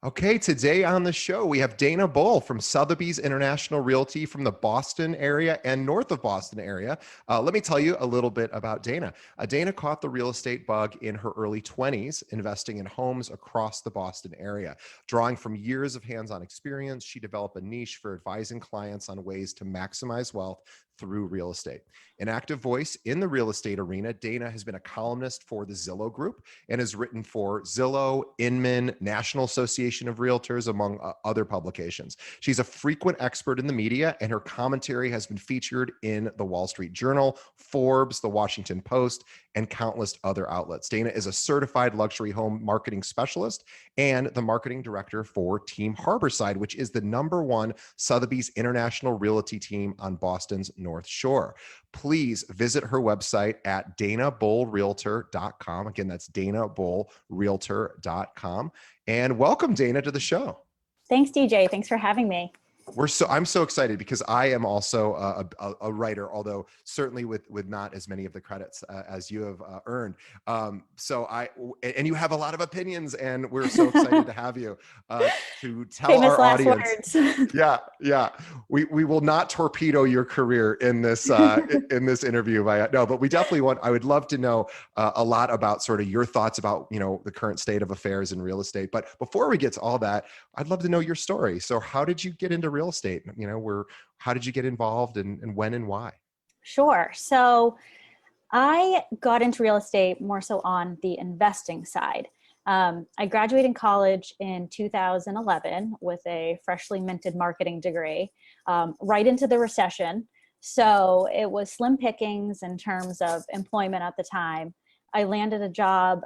Okay, today on the show, we have Dana Bull from Sothebys International Realty from the Boston area and north of Boston area. Let me tell you a little bit about Dana. Dana caught the real estate bug in her early 20s, investing in homes across the Boston area. Drawing from years of hands-on experience, she developed a niche for advising clients on ways to maximize wealth through real estate. An active voice in the real estate arena, Dana has been a columnist for the Zillow Group and has written for Zillow, Inman, National Association of Realtors, among other publications. She's a frequent expert in the media, and her commentary has been featured in the Wall Street Journal, Forbes, the Washington Post, and countless other outlets. Dana is a certified luxury home marketing specialist and the marketing director for Team Harborside, which is the #1 Sotheby's International Realty team on Boston's North Shore. Please visit her website at danabullrealtor.com. Again, that's danabullrealtor.com. And welcome, Dana, to the show. Thanks, DJ. Thanks for having me. I'm so excited because I am also a writer, although certainly with not as many of the credits as you have earned. And you have a lot of opinions, and we're so excited to have you to tell Famous our last audience. Words. Yeah. We will not torpedo your career in this in this interview. But we definitely want. I would love to know a lot about sort of your thoughts about the current state of affairs in real estate. But before we get to all that, I'd love to know your story. So how did you get into real estate? How did you get involved, and when and why? Sure. So I got into real estate more so on the investing side. I graduated college in 2011 with a freshly minted marketing degree, right into the recession. So it was slim pickings in terms of employment at the time. I landed a job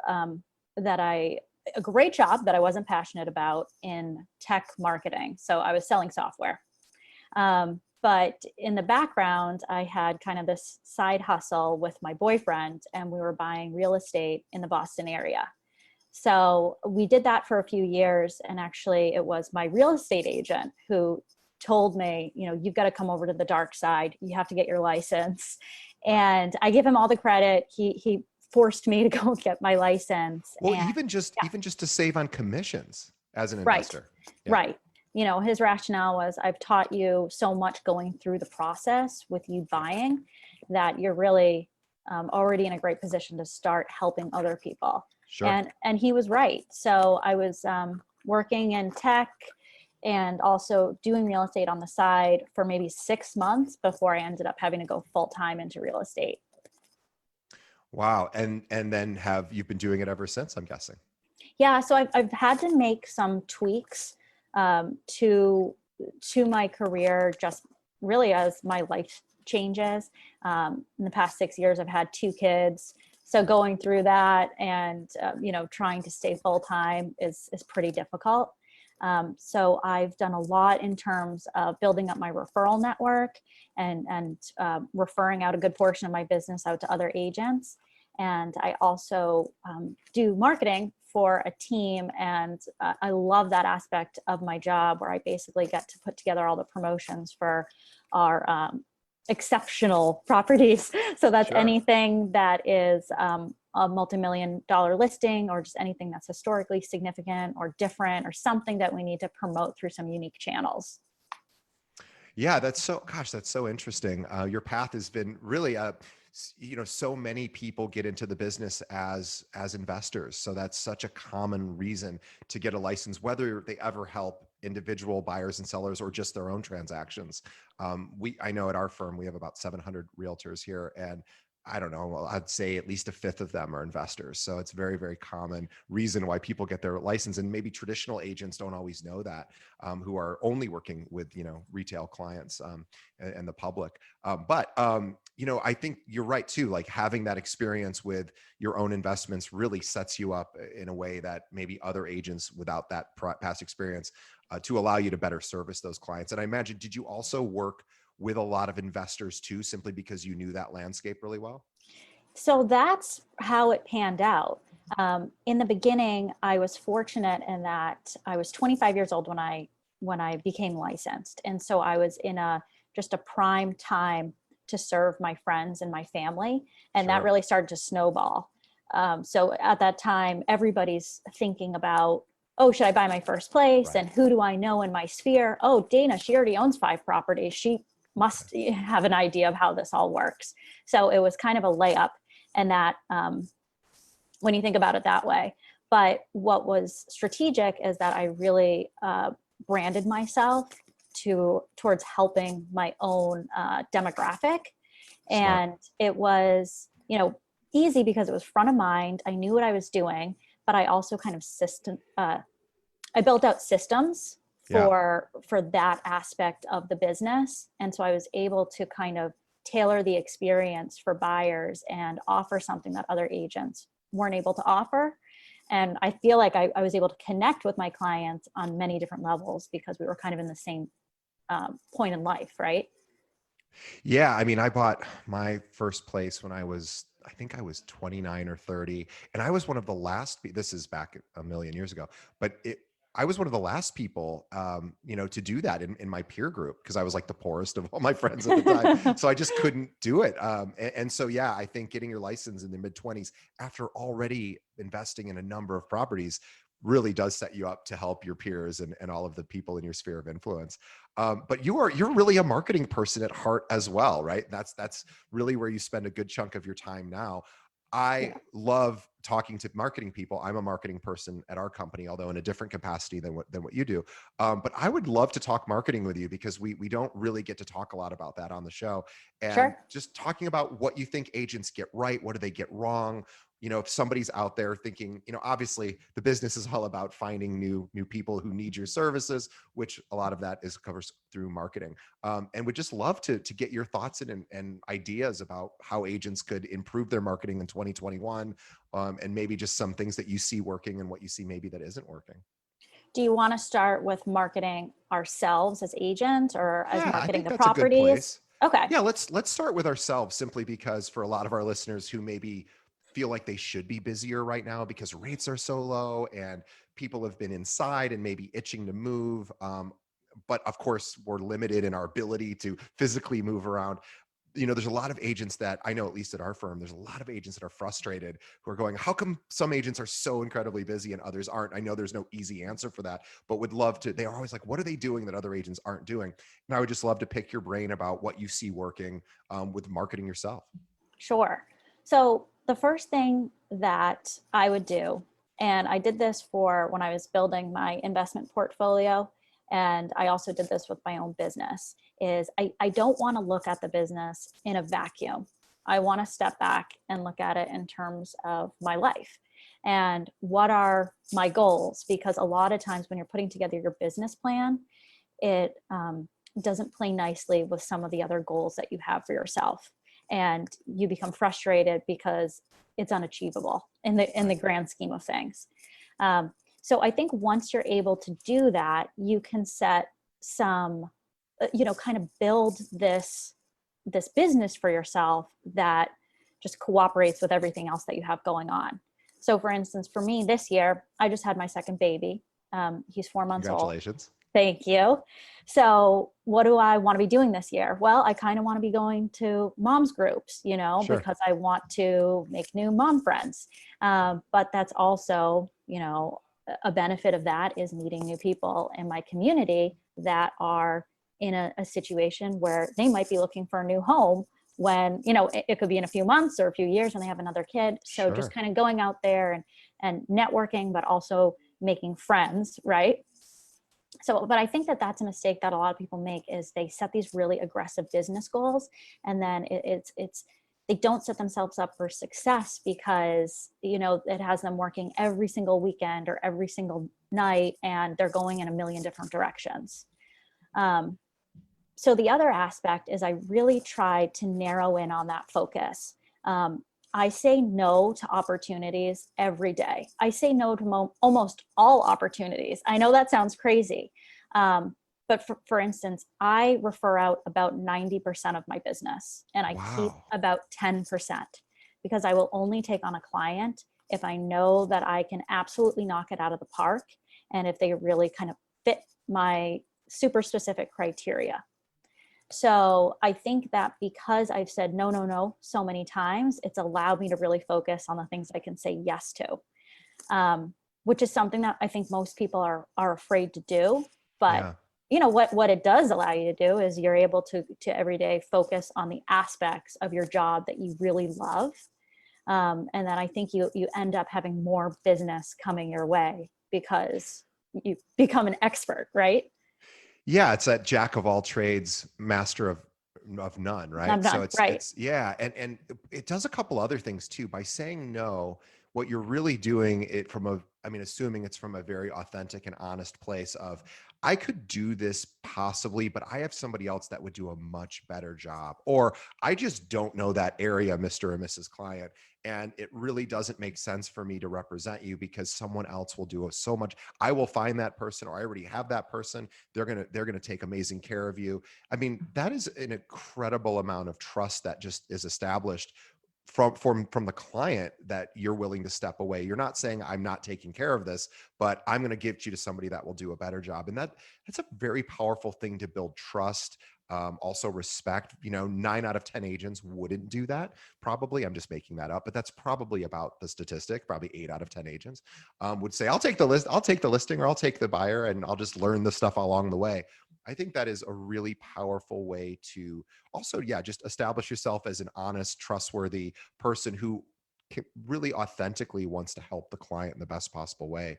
a great job that I wasn't passionate about in tech marketing. So I was selling software. But in the background, I had kind of this side hustle with my boyfriend, and we were buying real estate in the Boston area. So we did that for a few years. And actually it was my real estate agent who told me, you've got to come over to the dark side. You have to get your license. And I give him all the credit. He forced me to go get my license. Well, even just to save on commissions as an investor. Right. His rationale was, I've taught you so much going through the process with you buying that you're really already in a great position to start helping other people. Sure. And he was right. So I was working in tech and also doing real estate on the side for maybe 6 months before I ended up having to go full time into real estate. Wow. And then you've been doing it ever since, I'm guessing? Yeah. So I've had to make some tweaks to my career, just really as my life changes. In the past 6 years, I've had 2 kids. So going through that and, trying to stay full time is pretty difficult. So I've done a lot in terms of building up my referral network and referring out a good portion of my business out to other agents. And I also do marketing for a team. And I love that aspect of my job where I basically get to put together all the promotions for our exceptional properties. So that's Sure. Anything that is a multi-million-dollar listing, or just anything that's historically significant or different, or something that we need to promote through some unique channels. Yeah, that's so interesting. Your path has been really, so many people get into the business as investors. So that's such a common reason to get a license, whether they ever help individual buyers and sellers or just their own transactions. I know at our firm, we have about 700 realtors here, and I don't know, I'd say at least a fifth of them are investors. So it's very, very common reason why people get their license. And maybe traditional agents don't always know that, who are only working with, retail clients and the public. I think you're right too. Like having that experience with your own investments really sets you up in a way that maybe other agents without that past experience to allow you to better service those clients. And I imagine, did you also work with a lot of investors too, simply because you knew that landscape really well? So that's how it panned out. In the beginning, I was fortunate in that I was 25 years old when I became licensed. And so I was in just a prime time to serve my friends and my family. And Sure. that really started to snowball. So at that time, everybody's thinking about oh, should I buy my first place? Right. And who do I know in my sphere? Oh, Dana, she already owns 5 properties. She must have an idea of how this all works. So it was kind of a layup. And that, when you think about it that way. But what was strategic is that I really branded myself towards helping my own demographic. Smart. And it was, easy because it was front of mind. I knew what I was doing, but I also kind of I built out systems Yeah. for that aspect of the business. And so I was able to kind of tailor the experience for buyers and offer something that other agents weren't able to offer. And I feel like I was able to connect with my clients on many different levels because we were kind of in the same point in life, right? Yeah, I mean, I bought my first place when I think I was 29 or 30, and I was one of the last. This is back a million years ago, but I was one of the last people, to do that in my peer group because I was like the poorest of all my friends at the time, so I just couldn't do it. And so, yeah, I think getting your license in the mid 20s after already investing in a number of properties really does set you up to help your peers and all of the people in your sphere of influence. But you're really a marketing person at heart as well, right? That's really where you spend a good chunk of your time now. I Yeah, love talking to marketing people. I'm a marketing person at our company, although in a different capacity than what you do. But I would love to talk marketing with you because we don't really get to talk a lot about that on the show. And sure. just talking about what you think agents get right, what do they get wrong? If somebody's out there thinking, obviously the business is all about finding new people who need your services, which a lot of that is covers through marketing. And would just love to get your thoughts and ideas about how agents could improve their marketing in 2021, and maybe just some things that you see working and what you see maybe that isn't working. Do you want to start with marketing ourselves as agents or as Yeah, I marketing think the that's a good properties? place. Okay, Yeah, let's start with ourselves simply because for a lot of our listeners who maybe feel like they should be busier right now because rates are so low and people have been inside and maybe itching to move. But of course, we're limited in our ability to physically move around. There's a lot of agents that I know, at least at our firm, there's a lot of agents that are frustrated who are going, how come some agents are so incredibly busy and others aren't? I know there's no easy answer for that, but would love to. They are always like, what are they doing that other agents aren't doing? And I would just love to pick your brain about what you see working with marketing yourself. sure. So the first thing that I would do, and I did this for when I was building my investment portfolio, and I also did this with my own business, is I don't want to look at the business in a vacuum. I want to step back and look at it in terms of my life and what are my goals, because a lot of times when you're putting together your business plan, it doesn't play nicely with some of the other goals that you have for yourself, and you become frustrated because it's unachievable in the Right. grand scheme of things. So I think once you're able to do that, you can set some, kind of build this business for yourself that just cooperates with everything else that you have going on. So for instance, for me this year, I just had my second baby. He's 4 months old. Congratulations. Thank you. So, what do I want to be doing this year? Well, I kind of want to be going to mom's groups, Sure. because I want to make new mom friends. But that's also, a benefit of that is meeting new people in my community that are in a situation where they might be looking for a new home when, it could be in a few months or a few years when they have another kid. So, just Sure. kind of going out there and networking, but also making friends, right? So, but I think that that's a mistake that a lot of people make is they set these really aggressive business goals, and then it's they don't set themselves up for success because it has them working every single weekend or every single night, and they're going in a million different directions. um, so the other aspect is I really try to narrow in on that focus. I say no to opportunities every day. I say no to almost all opportunities. I know that sounds crazy. But for instance, I refer out about 90% of my business and I keep Wow. about 10% because I will only take on a client if I know that I can absolutely knock it out of the park and if they really kind of fit my super specific criteria. So I think that because I've said no, no, no so many times, it's allowed me to really focus on the things I can say yes to. which is something that I think most people are afraid to do. But Yeah. what it does allow you to do is you're able to every day focus on the aspects of your job that you really love. And then I think you end up having more business coming your way because you become an expert, right? Yeah, it's that jack of all trades, master of none, I'm right? So done. Right. it's yeah, and it does a couple other things too. By saying no, what you're really doing it from a, I mean, assuming it's from a very authentic and honest place of, I could do this possibly, but I have somebody else that would do a much better job, or I just don't know that area, Mr. or Mrs. Client, and it really doesn't make sense for me to represent you because someone else will do so much. I will find that person, or I already have that person. They're gonna take amazing care of you. I mean, that is an incredible amount of trust that just is established from the client, that you're willing to step away. You're not saying, I'm not taking care of this, but I'm going to give you to somebody that will do a better job. And that's a very powerful thing to build trust. Also respect. 9 out of 10 agents wouldn't do that. Probably, I'm just making that up, but that's probably about the statistic. Probably 8 out of 10 agents would say, I'll take the listing, or I'll take the buyer, and I'll just learn the stuff along the way. I think that is a really powerful way to also, yeah, just establish yourself as an honest, trustworthy person who really authentically wants to help the client in the best possible way.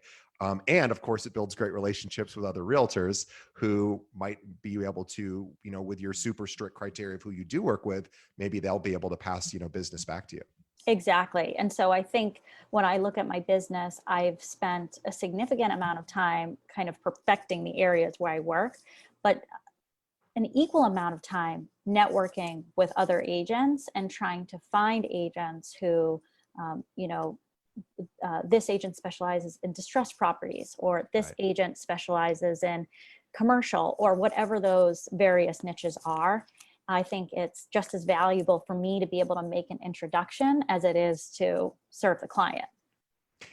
And of course, it builds great relationships with other realtors who might be able to, with your super strict criteria of who you do work with, maybe they'll be able to pass, business back to you. Exactly. And so I think when I look at my business, I've spent a significant amount of time kind of perfecting the areas where I work, but an equal amount of time networking with other agents and trying to find agents who, um, you know, this agent specializes in distressed properties, or this Right. agent specializes in commercial, or whatever those various niches are. I think it's just as valuable for me to be able to make an introduction as it is to serve the client.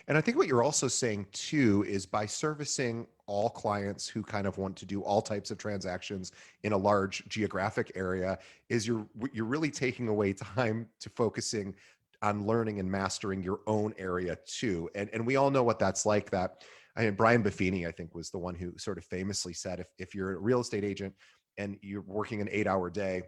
And I think what you're also saying too is, by servicing all clients who kind of want to do all types of transactions in a large geographic area, is you're really taking away time to focusing on learning and mastering your own area too. And we all know what that's like. That, I mean, Brian Buffini, I think, was the one who sort of famously said, if you're a real estate agent and you're working an 8-hour day,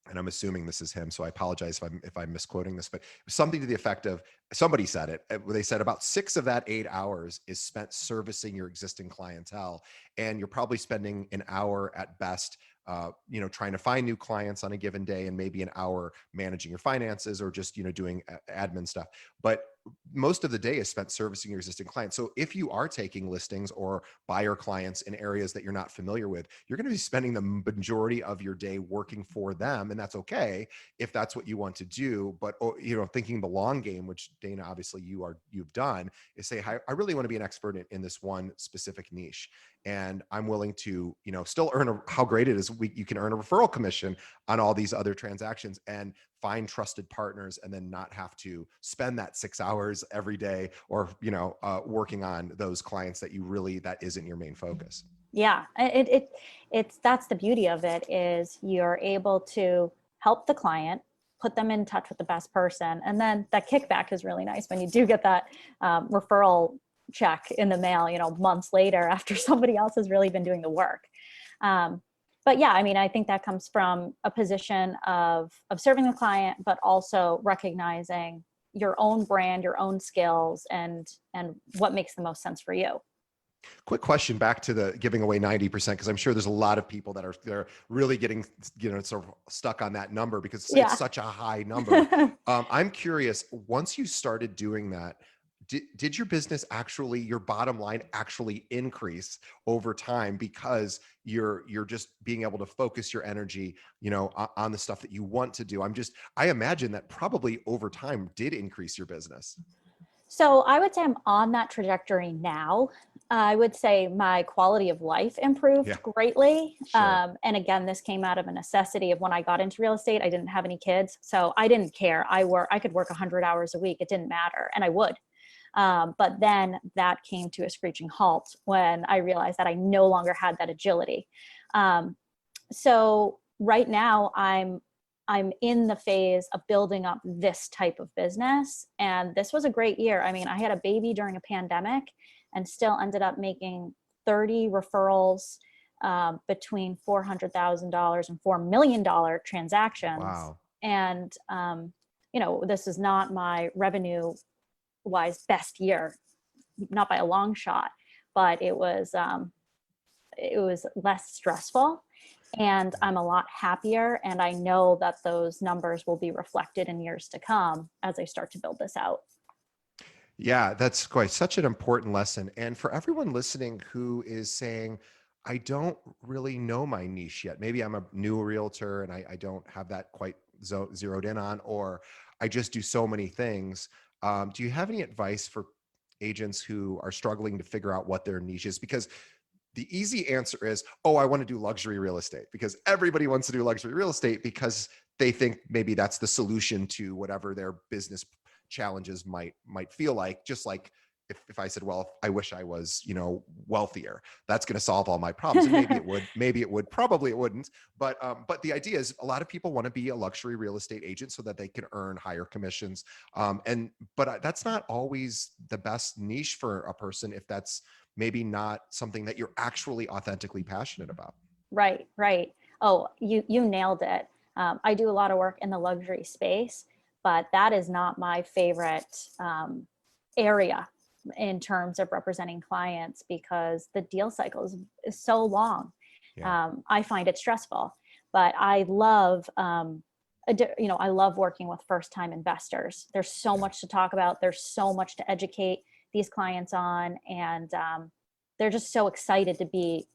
and I'm assuming this is him, so I apologize if I'm misquoting this, but something to the effect of, somebody said it. They said about 6 of that 8 hours is spent servicing your existing clientele, and you're probably spending an hour at best, trying to find new clients on a given day, and maybe an hour managing your finances, or just doing admin stuff. But most of the day is spent servicing your existing clients. So if you are taking listings or buyer clients in areas that you're not familiar with, you're going to be spending the majority of your day working for them. And that's okay if that's what you want to do. But, thinking the long game, which Dana, obviously you've done, is say, I really want to be an expert in this one specific niche. And I'm willing to, still how great it is. You can earn a referral commission on all these other transactions, and find trusted partners, and then not have to spend that 6 hours every day, or working on those clients that isn't your main focus. Yeah, it's that's the beauty of it, is you're able to help the client, put them in touch with the best person, and then that kickback is really nice when you do get that referral check in the mail, months later after somebody else has really been doing the work. Um, but yeah, I mean, I think that comes from a position of serving the client, but also recognizing your own brand, your own skills, and what makes the most sense for you. Quick question back to the giving away 90%, because I'm sure there's a lot of people that are really getting, sort of stuck on that number, because it's Yeah. such a high number. I'm curious, once you started doing that, did your business actually, your bottom line actually increase over time, because you're just being able to focus your energy, on the stuff that you want to do? I imagine that probably over time did increase your business. So I would say I'm on that trajectory now. I would say my quality of life Yeah, improved greatly. sure. And again, this came out of a necessity of when I got into real estate. I didn't have any kids, so I didn't care. I could work 100 hours a week. It didn't matter, and I would. But then that came to a screeching halt when I realized that I no longer had that agility. So right now I'm in the phase of building up this type of business. And this was a great year. I mean, I had a baby during a pandemic and still ended up making 30 referrals, between $400,000 and $4 million transactions. Wow. And, this is not my revenue wise best year, not by a long shot, but it was less stressful, and I'm a lot happier. And I know that those numbers will be reflected in years to come as I start to build this out. Yeah, that's quite such an important lesson. And for everyone listening who is saying, I don't really know my niche yet. Maybe I'm a new realtor and I don't have that quite zeroed in on, or I just do so many things. Do you have any advice for agents who are struggling to figure out what their niche is? Because the easy answer is, oh, I want to do luxury real estate, because everybody wants to do luxury real estate because they think maybe that's the solution to whatever their business challenges might feel like. Just like if I said, well, I wish I was, wealthier, that's going to solve all my problems. And maybe it would, probably it wouldn't. But the idea is a lot of people want to be a luxury real estate agent so that they can earn higher commissions. But that's not always the best niche for a person if that's maybe not something that you're actually authentically passionate about. Right, right. Oh, you nailed it. I do a lot of work in the luxury space, but that is not my favorite area in terms of representing clients, because the deal cycle is so long. Yeah. I find it stressful, but I love, I love working with first-time investors. There's so much to talk about. There's so much to educate these clients on, and they're just so excited to be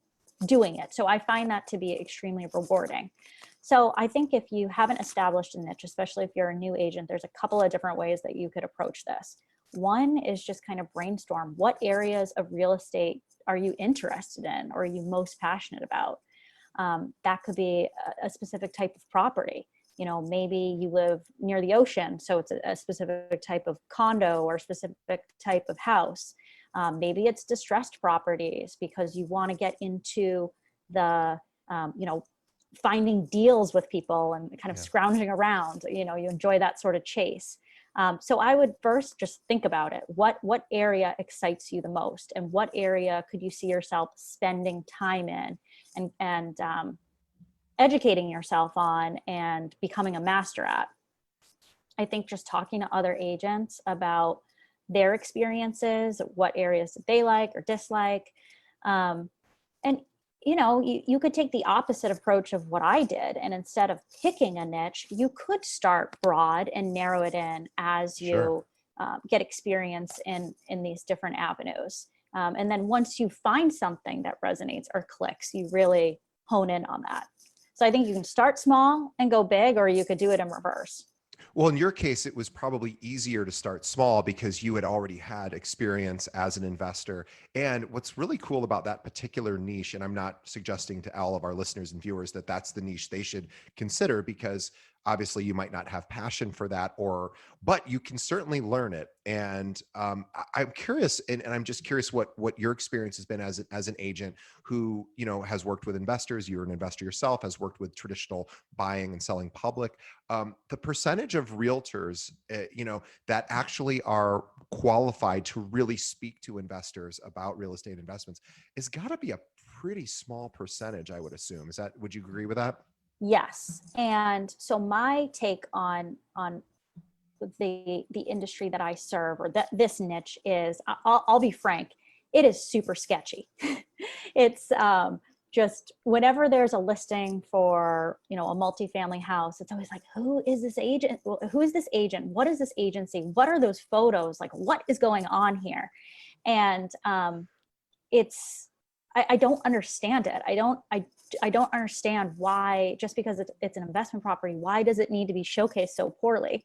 doing it. So I find that to be extremely rewarding. So I think if you haven't established a niche, especially if you're a new agent, there's a couple of different ways that you could approach this. One is just kind of brainstorm, what areas of real estate are you interested in or are you most passionate about? That could be a specific type of property. Maybe you live near the ocean, so it's a specific type of condo or specific type of house. Maybe it's distressed properties because you want to get into the, finding deals with people and kind of scrounging around. You enjoy that sort of chase. So I would first just think about it. What area excites you the most, and what area could you see yourself spending time in and educating yourself on and becoming a master at? I think just talking to other agents about their experiences, what areas that they like or dislike. And you could take the opposite approach of what I did. And instead of picking a niche, you could start broad and narrow it in as you get experience in these different avenues. And then once you find something that resonates or clicks, you really hone in on that. So I think you can start small and go big, or you could do it in reverse. Well, in your case, it was probably easier to start small because you had already had experience as an investor. And what's really cool about that particular niche, and I'm not suggesting to all of our listeners and viewers that that's the niche they should consider, because obviously you might not have passion for that, but you can certainly learn it. And I'm curious, and I'm just curious what your experience has been as an agent who has worked with investors. You're an investor yourself, has worked with traditional buying and selling public. The percentage of realtors, that actually are qualified to really speak to investors about real estate investments has got to be a pretty small percentage, I would assume. Would you agree with that? Yes. And so my take on the industry that I serve, or that this niche is, I'll be frank, it is super sketchy. It's just whenever there's a listing for, a multifamily house, it's always like, who is this agent? Who is this agent? What is this agency? What are those photos? Like, what is going on here? And I don't understand it. I don't understand why, just because it's an investment property, why does it need to be showcased so poorly?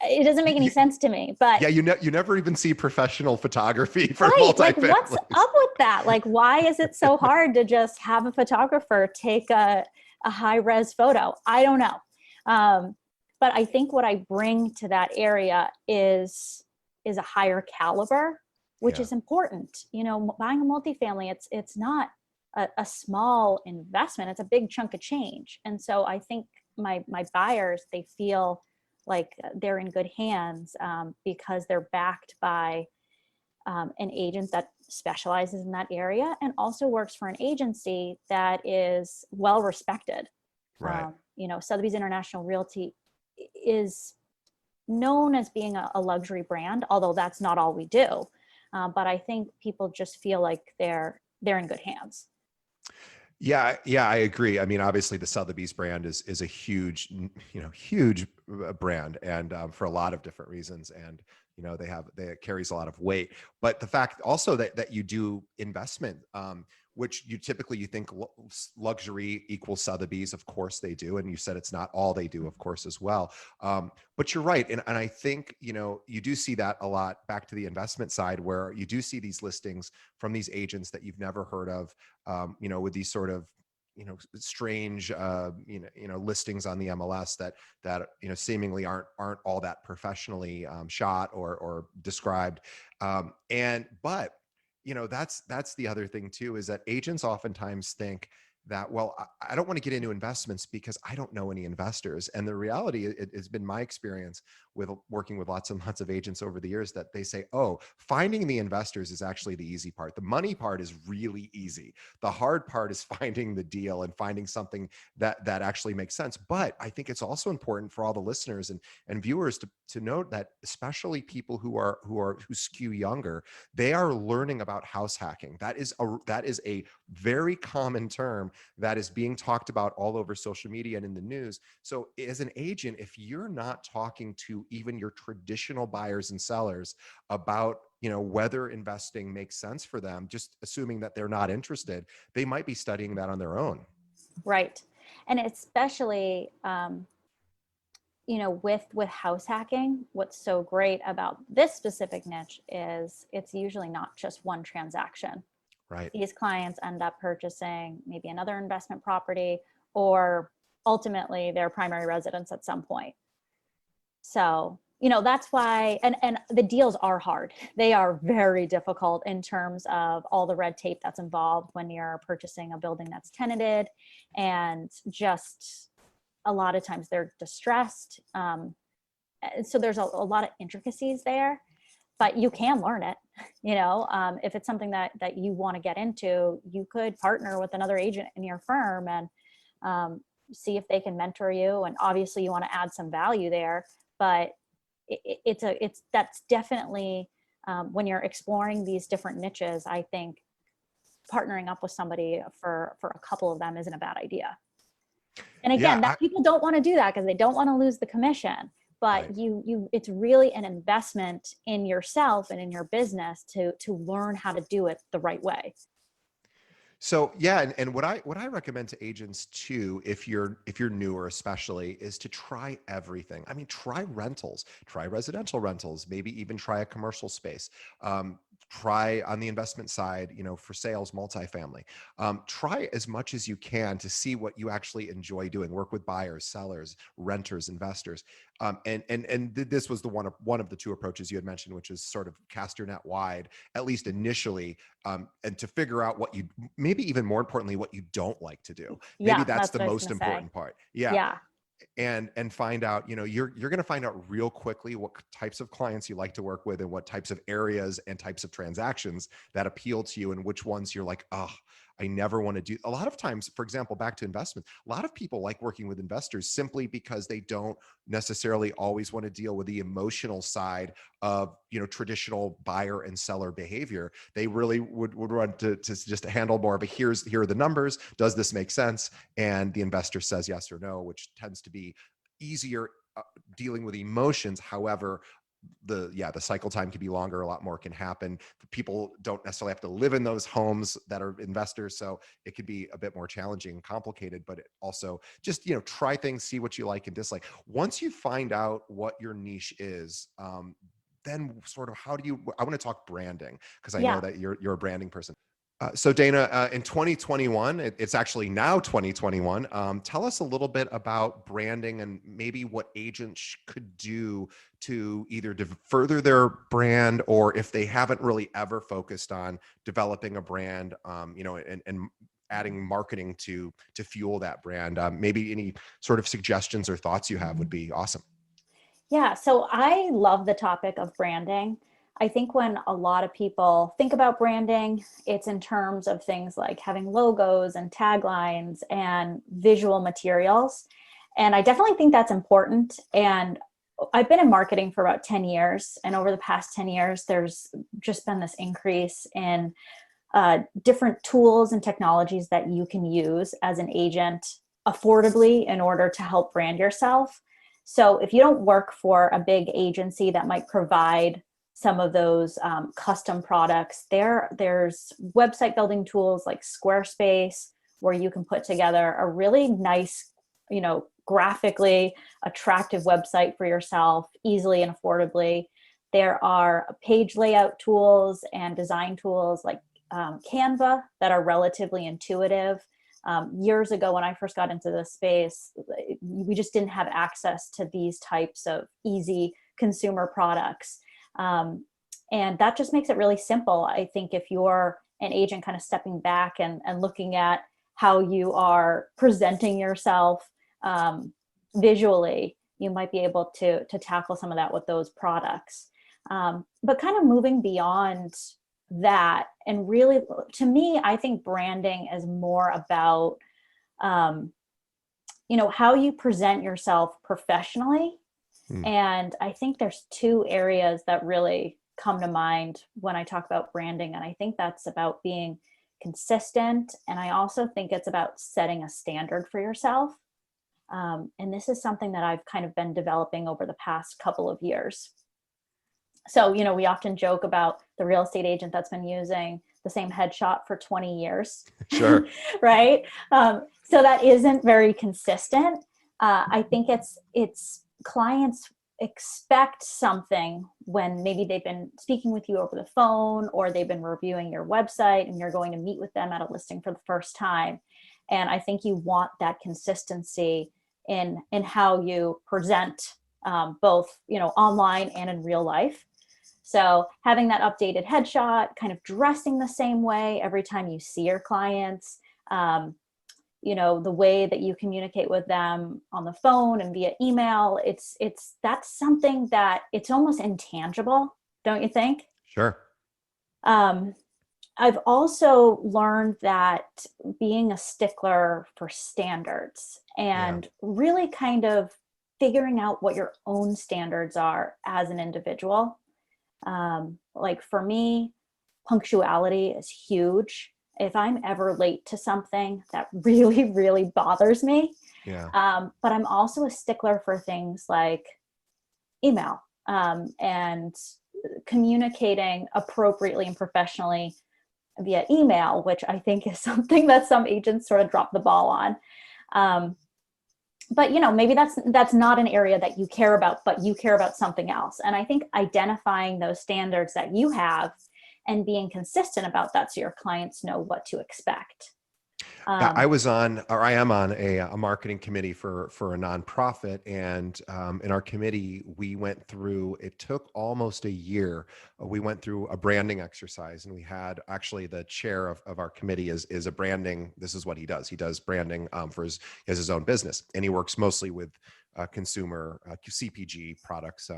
It doesn't make any sense to me. But yeah, you never even see professional photography for right, multifamily. like what's up with that? Like, why is it so hard to just have a photographer take a high res photo? I don't know. But I think what I bring to that area is a higher caliber, which is important. Buying a multifamily, it's not a small investment. It's a big chunk of change. And so I think my buyers, they feel like they're in good hands, because they're backed by an agent that specializes in that area and also works for an agency that is well respected. Right. Sotheby's International Realty is known as being a luxury brand, although that's not all we do. But I think people just feel like they're in good hands. Yeah, I agree. I mean, obviously, the Sotheby's brand is a huge, huge brand, and for a lot of different reasons, and it carries a lot of weight. But the fact also that you do investment, which you think luxury equals Sotheby's, of course they do, and you said it's not all they do, of course, as well. But you're right, and I think you do see that a lot. Back to the investment side, where you do see these listings from these agents that you've never heard of, with these sort of strange listings on the MLS that seemingly aren't all that professionally shot or described, and but that's the other thing too, is that agents oftentimes think that, well, I don't want to get into investments because I don't know any investors. And the reality, it has been my experience with working with lots and lots of agents over the years, that they say, oh, finding the investors is actually the easy part. The money part is really easy. The hard part is finding the deal and finding something that actually makes sense. But I think it's also important for all the listeners and viewers to note that, especially people who skew younger, they are learning about house hacking. That is a very common term that is being talked about all over social media and in the news. So as an agent, if you're not talking to even your traditional buyers and sellers about whether investing makes sense for them, just assuming that they're not interested, they might be studying that on their own. Right. And especially with house hacking, what's so great about this specific niche is it's usually not just one transaction. Right. These clients end up purchasing maybe another investment property, or ultimately their primary residence at some point. So, that's why, and the deals are hard. They are very difficult in terms of all the red tape that's involved when you're purchasing a building that's tenanted, and just a lot of times they're distressed. So there's a lot of intricacies there, but you can learn it. If it's something that you want to get into, you could partner with another agent in your firm and see if they can mentor you. And obviously you want to add some value there, but that's definitely, when you're exploring these different niches, I think partnering up with somebody for a couple of them isn't a bad idea. And again, Yeah. people don't want to do that because they don't want to lose the commission. But Right. it's really an investment in yourself and in your business to learn how to do it the right way. So yeah, and what I recommend to agents too, if you're newer especially, is to try everything. I mean, try rentals, try residential rentals, maybe even try a commercial space. Try on the investment side, for sales, multifamily. Try as much as you can to see what you actually enjoy doing. Work with buyers, sellers, renters, investors. This was the one of the two approaches you had mentioned, which is sort of cast your net wide, at least initially, and to figure out what you, maybe even more importantly, what you don't like to do. Maybe Yeah, that's that's the what I was most going to say. important part. Yeah. Yeah. And find out, you're going to find out real quickly what types of clients you like to work with, and what types of areas and types of transactions that appeal to you, and which ones you're like, oh, I never want to do. A lot of times, for example, back to investment, a lot of people like working with investors simply because they don't necessarily always want to deal with the emotional side of traditional buyer and seller behavior. They really would run to just handle more of a, here are the numbers, does this make sense, and the investor says yes or no, which tends to be easier dealing with emotions. However, the cycle time can be longer, a lot more can happen. People don't necessarily have to live in those homes that are investors, so it could be a bit more challenging and complicated. But it also, just try things, see what you like and dislike. Once you find out what your niche is, then sort of I want to talk branding, because I know Yeah. that you're a branding person. So Dana, in 2021, it's actually now 2021. Tell us a little bit about branding, and maybe what agents could do to either further their brand, or if they haven't really ever focused on developing a brand, and adding marketing to fuel that brand. Maybe any sort of suggestions or thoughts you have would be awesome. Yeah, so I love the topic of branding. I think when a lot of people think about branding, it's in terms of things like having logos and taglines and visual materials. And I definitely think that's important. And I've been in marketing for about 10 years. And over the past 10 years, there's just been this increase in different tools and technologies that you can use as an agent affordably in order to help brand yourself. So if you don't work for a big agency that might provide some of those custom products, there's website building tools like Squarespace, where you can put together a really nice, graphically attractive website for yourself easily and affordably. There are page layout tools and design tools like Canva that are relatively intuitive. Years ago, when I first got into this space, we just didn't have access to these types of easy consumer products. And that just makes it really simple. I think if you're an agent kind of stepping back and looking at how you are presenting yourself visually, you might be able to tackle some of that with those products. But kind of moving beyond that, and really, to me, I think branding is more about how you present yourself professionally. Hmm. And I think there's two areas that really come to mind when I talk about branding, and I think that's about being consistent, and I also think it's about setting a standard for yourself. And this is something that I've kind of been developing over the past couple of years. So, we often joke about the real estate agent that's been using the same headshot for 20 years, Sure. right? So that isn't very consistent. I think it's clients expect something when maybe they've been speaking with you over the phone, or they've been reviewing your website and you're going to meet with them at a listing for the first time. And I think you want that consistency in how you present, both online and in real life. So having that updated headshot, kind of dressing the same way every time you see your clients, the way that you communicate with them on the phone and via email, that's something that it's almost intangible, don't you think? Sure. Um, I've also learned that being a stickler for standards Yeah. and really kind of figuring out what your own standards are as an individual. Like for me, punctuality is huge. If I'm ever late to something, that really, really bothers me. Yeah. But I'm also a stickler for things like email, and communicating appropriately and professionally via email, which I think is something that some agents sort of drop the ball on. But maybe that's not an area that you care about, but you care about something else. And I think identifying those standards that you have and being consistent about that, so your clients know what to expect. Yeah, I Um, was on, or I am on a marketing committee for a nonprofit, and in our committee, we went through. It took almost a year. We went through a branding exercise, and we had actually the chair of our committee is a branding. This is what he does. He does branding for he has his own business, and he works mostly with consumer CPG products.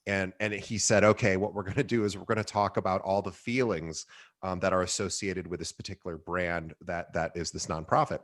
And he said, okay, what we're going to do is we're going to talk about all the feelings that are associated with this particular brand that is this nonprofit.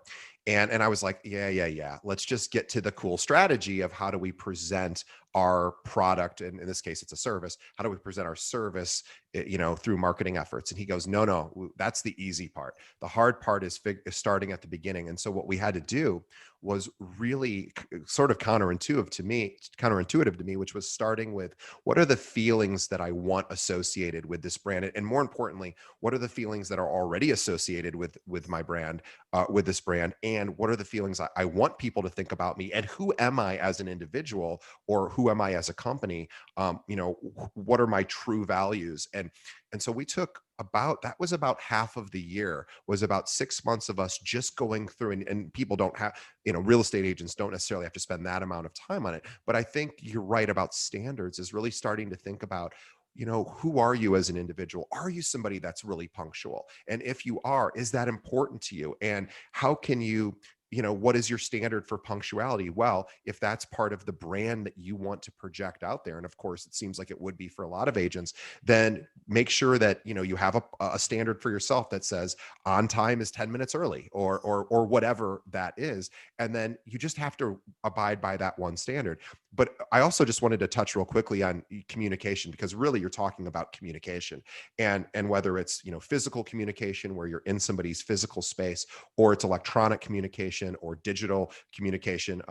And I was like, yeah. Let's just get to the cool strategy of how do we present our product, and in this case, it's a service. How do we present our service, through marketing efforts? And he goes, no, that's the easy part. The hard part is starting at the beginning. And so what we had to do was really sort of counterintuitive to me, which was starting with what are the feelings that I want associated with this brand, and more importantly, what are the feelings that are already associated with my brand, with this brand, and what are the feelings I want people to think about me, and who am I as an individual, or who am I as a company? What are my true values? And so we took that was about half of the year, was about 6 months of us just going through, and people don't have, real estate agents don't necessarily have to spend that amount of time on it. But I think you're right about standards, is really starting to think about who are you as an individual? Are you somebody that's really punctual? And if you are, is that important to you? And how can you, what is your standard for punctuality? Well, if that's part of the brand that you want to project out there, and of course, it seems like it would be for a lot of agents, then make sure that, you have a standard for yourself that says on time is 10 minutes early, or whatever that is. And then you just have to abide by that one standard. But I also just wanted to touch real quickly on communication, because really you're talking about communication, and whether it's, physical communication where you're in somebody's physical space, or it's electronic communication or digital communication,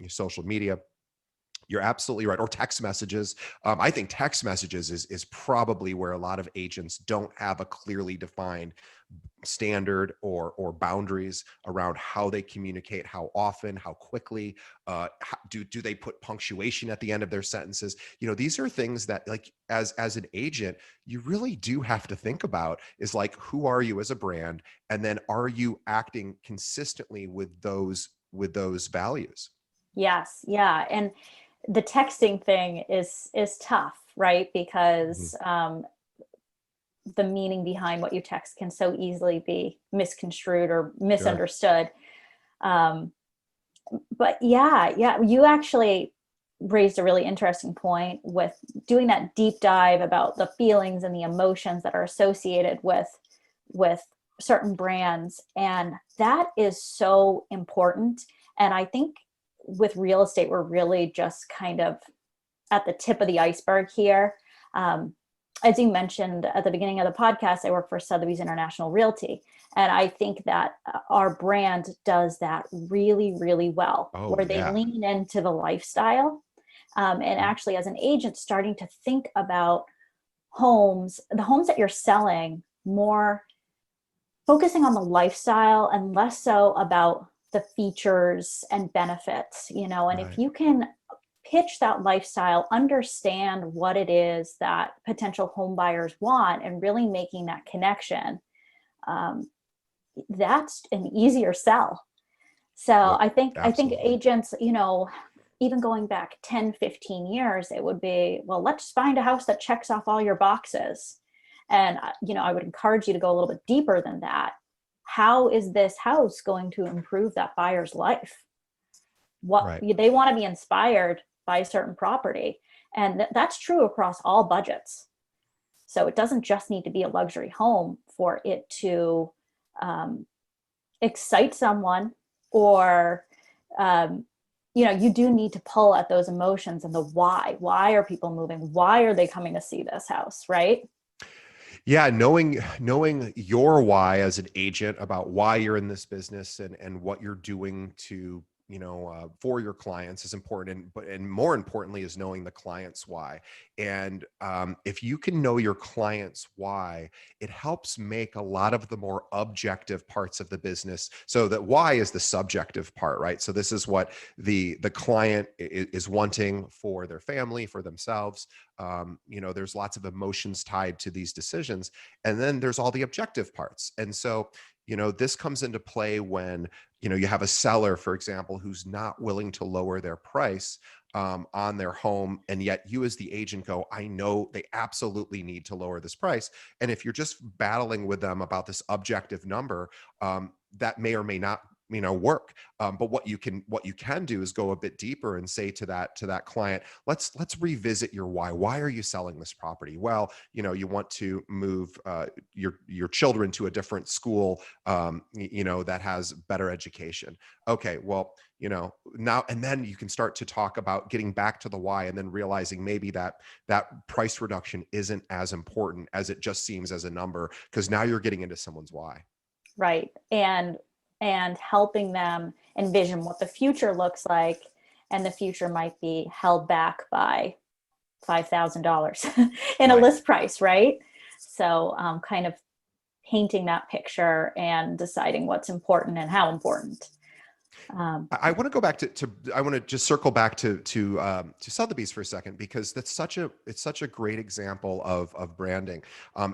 social media. You're absolutely right. Or text messages. I think text messages is probably where a lot of agents don't have a clearly defined standard or boundaries around how they communicate, how often, how quickly. Do they put punctuation at the end of their sentences? These are things that, like, as an agent, you really do have to think about, is like, who are you as a brand, and then are you acting consistently with those values? Yes, yeah, and the texting thing is tough, right? Mhm. Because the meaning behind what you text can so easily be misconstrued or Sure. misunderstood. Um, but yeah, you actually raised a really interesting point with doing that deep dive about the feelings and the emotions that are associated with certain brands, and that is so important. And I think with real estate, we're really just kind of at the tip of the iceberg here. Um, as you mentioned at the beginning of the podcast, I work for Sothebys International Realty. And I think that our brand does that really, really well, Oh where they yeah. lean into the lifestyle. And Mhm. actually, as an agent, starting to think about the homes that you're selling, more focusing on the lifestyle and less so about the features and benefits, and if Right. you can pitch that lifestyle, understand what it is that potential home buyers want, and really making that connection, um, that's an easier sell. So Yep. I think Absolutely. agents, even going back 10, 15 years, it would be, well, let's find a house that checks off all your boxes. And I would encourage you to go a little bit deeper than that. How is this house going to improve that buyer's life? What Right. they want to be inspired by a certain property. And that's true across all budgets. So it doesn't just need to be a luxury home for it to um, excite someone, or um, you do need to pull at those emotions and the why are people moving, why are they coming to see this house, right? Yeah, knowing your why as an agent, about why you're in this business, and what you're doing to, for your clients, is important. And more importantly is knowing the client's why. And if you can know your client's why, it helps make a lot of the more objective parts of the business. So that why is the subjective part, right? So this is what the client is wanting for their family, for themselves. There's lots of emotions tied to these decisions, and then there's all the objective parts. And so, this comes into play when, you have a seller, for example, who's not willing to lower their price on their home, and yet you as the agent go, I know they absolutely need to lower this price. And if you're just battling with them about this objective number, that may or may not, work. But what you can do is go a bit deeper and say to that client, let's revisit your why. Why are you selling this property? Well, you want to move your children to a different school, that has better education. Okay, well, now, and then you can start to talk about getting back to the why, and then realizing maybe that price reduction isn't as important as it just seems as a number, because now you're getting into someone's why. Right. And helping them envision what the future looks like, and the future might be held back by $5,000 in a Right. list price, right? So kind of painting that picture and deciding what's important and how important. um, I want to go back to I want to just circle back to Sotheby's for a second, because it's such a great example of branding.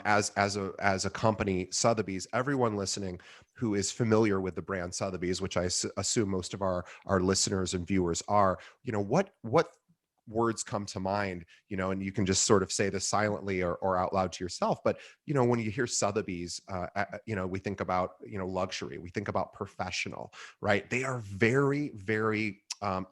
As a company, Sotheby's, everyone listening who is familiar with the brand Sotheby's, which I assume most of our listeners and viewers are, what words come to mind, and you can just sort of say this silently or out loud to yourself. But, when you hear Sotheby's, we think about, luxury, we think about professional, right? They are very, very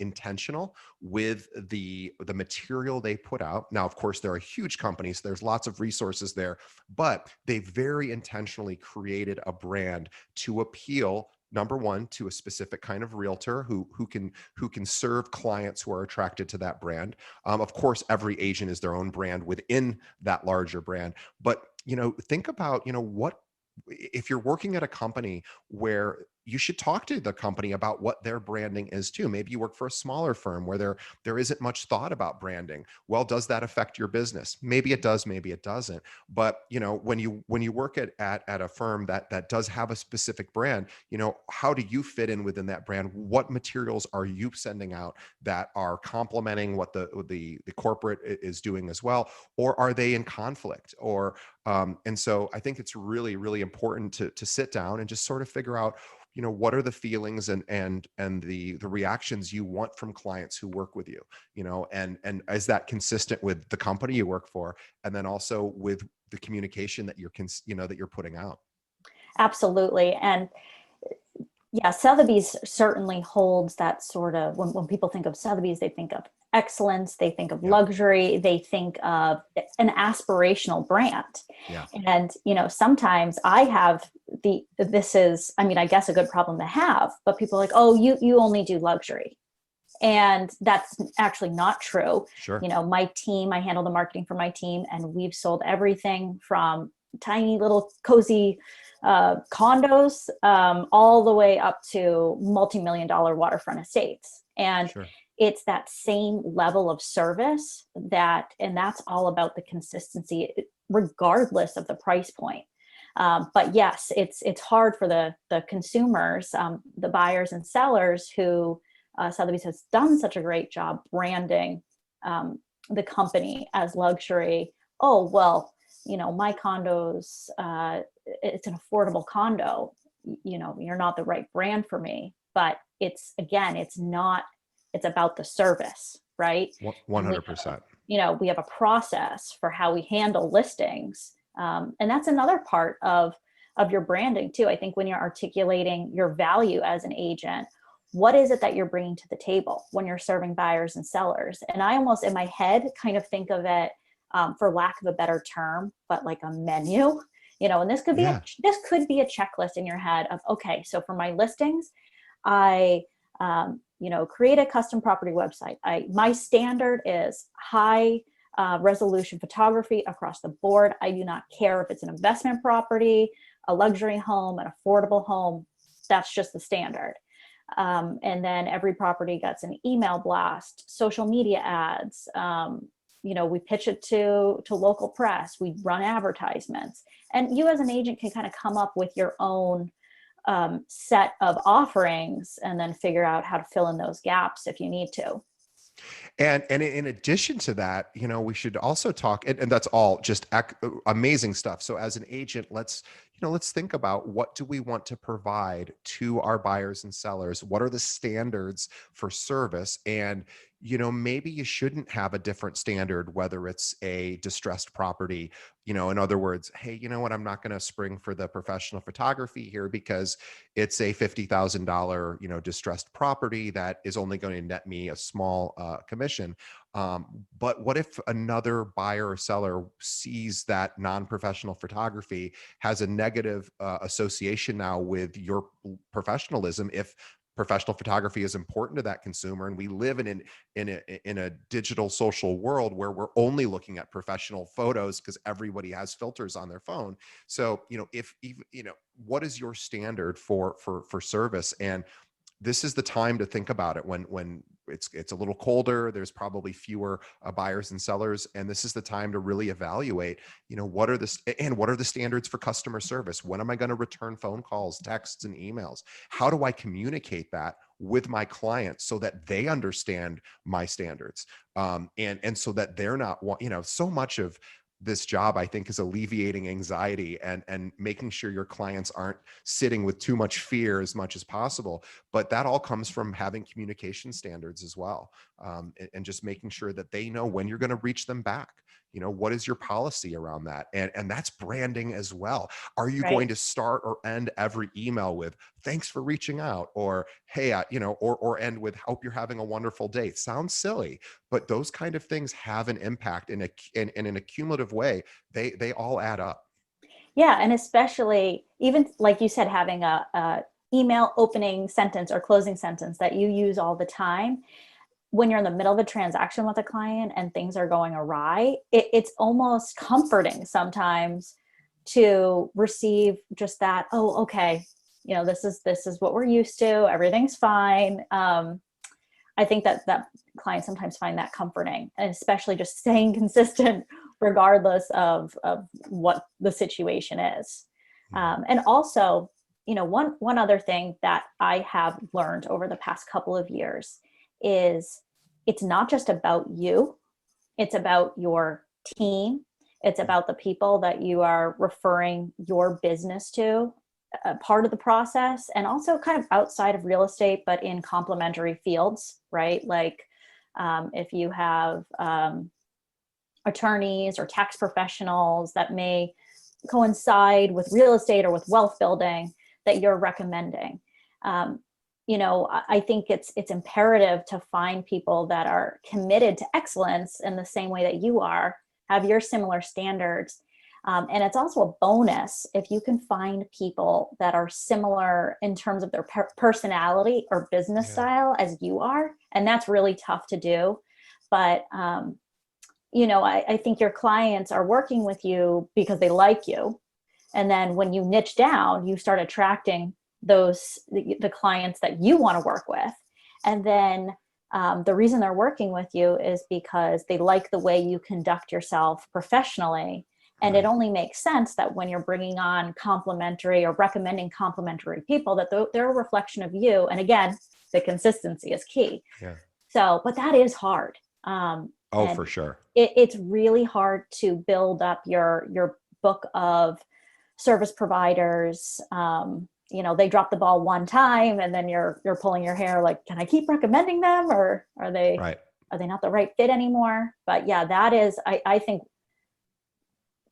intentional with the material they put out. Now, of course, they're a huge company, so there's lots of resources there, but they very intentionally created a brand to appeal, number one, to a specific kind of realtor who can serve clients who are attracted to that brand. Of course, every agent is their own brand within that larger brand, but think about, what if you're working at a company where you should talk to the company about what their branding is too. Maybe you work for a smaller firm where there isn't much thought about branding. Well, does that affect your business? Maybe it does, maybe it doesn't. But when you work at a firm that does have a specific brand, how do you fit in within that brand? What materials are you sending out that are complementing what the corporate is doing as well? Or are they in conflict? And so I think it's really, really important to sit down and just sort of figure out, what are the feelings and the reactions you want from clients who work with you, and is that consistent with the company you work for, and then also with the communication that that you're putting out. Absolutely. And yeah, Sotheby's certainly holds that sort of, when people think of Sotheby's, they think of excellence, they think of Yeah. luxury, they think of an aspirational brand. Yeah. And, sometimes I have this is, I mean, I guess a good problem to have, but people are like, oh, you only do luxury. And that's actually not true. Sure. My team, I handle the marketing for my team, and we've sold everything from tiny little cozy condos all the way up to multi-million dollar waterfront estates. And Sure. it's that same level of service and that's all about the consistency, regardless of the price point. But yes, it's hard for the consumers, the buyers and sellers who Sotheby's has done such a great job branding the company as luxury. Oh, well, my condos, it's an affordable condo. You're not the right brand for me. But it's not, it's about the service, right? And 100%. we have a process for how we handle listings. And that's another part of your branding too. I think when you're articulating your value as an agent, what is it that you're bringing to the table when you're serving buyers and sellers? And I almost, in my head, kind of think of it, for lack of a better term, but like a menu, and this could be Yeah. a checklist in your head of, okay, so for my listings, I, create a custom property website. My standard is high resolution photography across the board. I do not care if it's an investment property, a luxury home, an affordable home. That's just the standard. And then every property gets an email blast, social media ads. We pitch it to local press. We run advertisements, and you as an agent can kind of come up with your own set of offerings and then figure out how to fill in those gaps if you need to. And in addition to that, we should also talk, and that's all just amazing stuff. So as an agent, let's think about, what do we want to provide to our buyers and sellers? What are the standards for service? And maybe you shouldn't have a different standard, whether it's a distressed property. In other words, hey, you know what? I'm not going to spring for the professional photography here because it's a $50,000, distressed property that is only going to net me a small commission. But what if another buyer or seller sees that non-professional photography has a negative association now with your professionalism? If professional photography is important to that consumer, and we live in a digital social world where we're only looking at professional photos because everybody has filters on their phone. So, if what is your standard for service? And this is the time to think about it when it's a little colder. There's probably fewer buyers and sellers, and this is the time to really evaluate. What are the standards for customer service? When am I going to return phone calls, texts, and emails? How do I communicate that with my clients so that they understand my standards, and so that they're not, so much of this job, I think, is alleviating anxiety and making sure your clients aren't sitting with too much fear as much as possible. But that all comes from having communication standards as well, and just making sure that they know when you're going to reach them back. What is your policy around that? And that's branding as well. Are you Right. going to start or end every email with "thanks for reaching out," or "hey," or end with "hope you're having a wonderful day"? Sounds silly, but those kind of things have an impact in a cumulative way. They all add up. Yeah, and especially even like you said, having a email opening sentence or closing sentence that you use all the time when you're in the middle of a transaction with a client and things are going awry, it's almost comforting sometimes to receive just that, oh, okay, this is what we're used to, everything's fine. I think that clients sometimes find that comforting, and especially just staying consistent regardless of what the situation is. And also, one other thing that I have learned over the past couple of years is it's not just about you, it's about your team, it's about the people that you are referring your business to, part of the process, and also kind of outside of real estate, but in complementary fields, right? Like if you have attorneys or tax professionals that may coincide with real estate or with wealth building that you're recommending. I think it's imperative to find people that are committed to excellence in the same way that you are, have your similar standards. And it's also a bonus if you can find people that are similar in terms of their personality or business Yeah. style as you are. And that's really tough to do. But, I think your clients are working with you because they like you. And then when you niche down, you start attracting the clients that you want to work with. And then the reason they're working with you is because they like the way you conduct yourself professionally. And it Right. only makes sense that when you're bringing on complementary or recommending complementary people, that they're a reflection of you. And again, the consistency is key. Yeah. So, but that is hard. Oh, And for sure. it's really hard to build up your book of service providers. They drop the ball one time and then you're pulling your hair like, can I keep recommending them, or Right. are they not the right fit anymore? But yeah, that is, I think,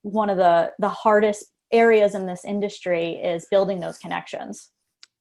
one of the hardest areas in this industry is building those connections.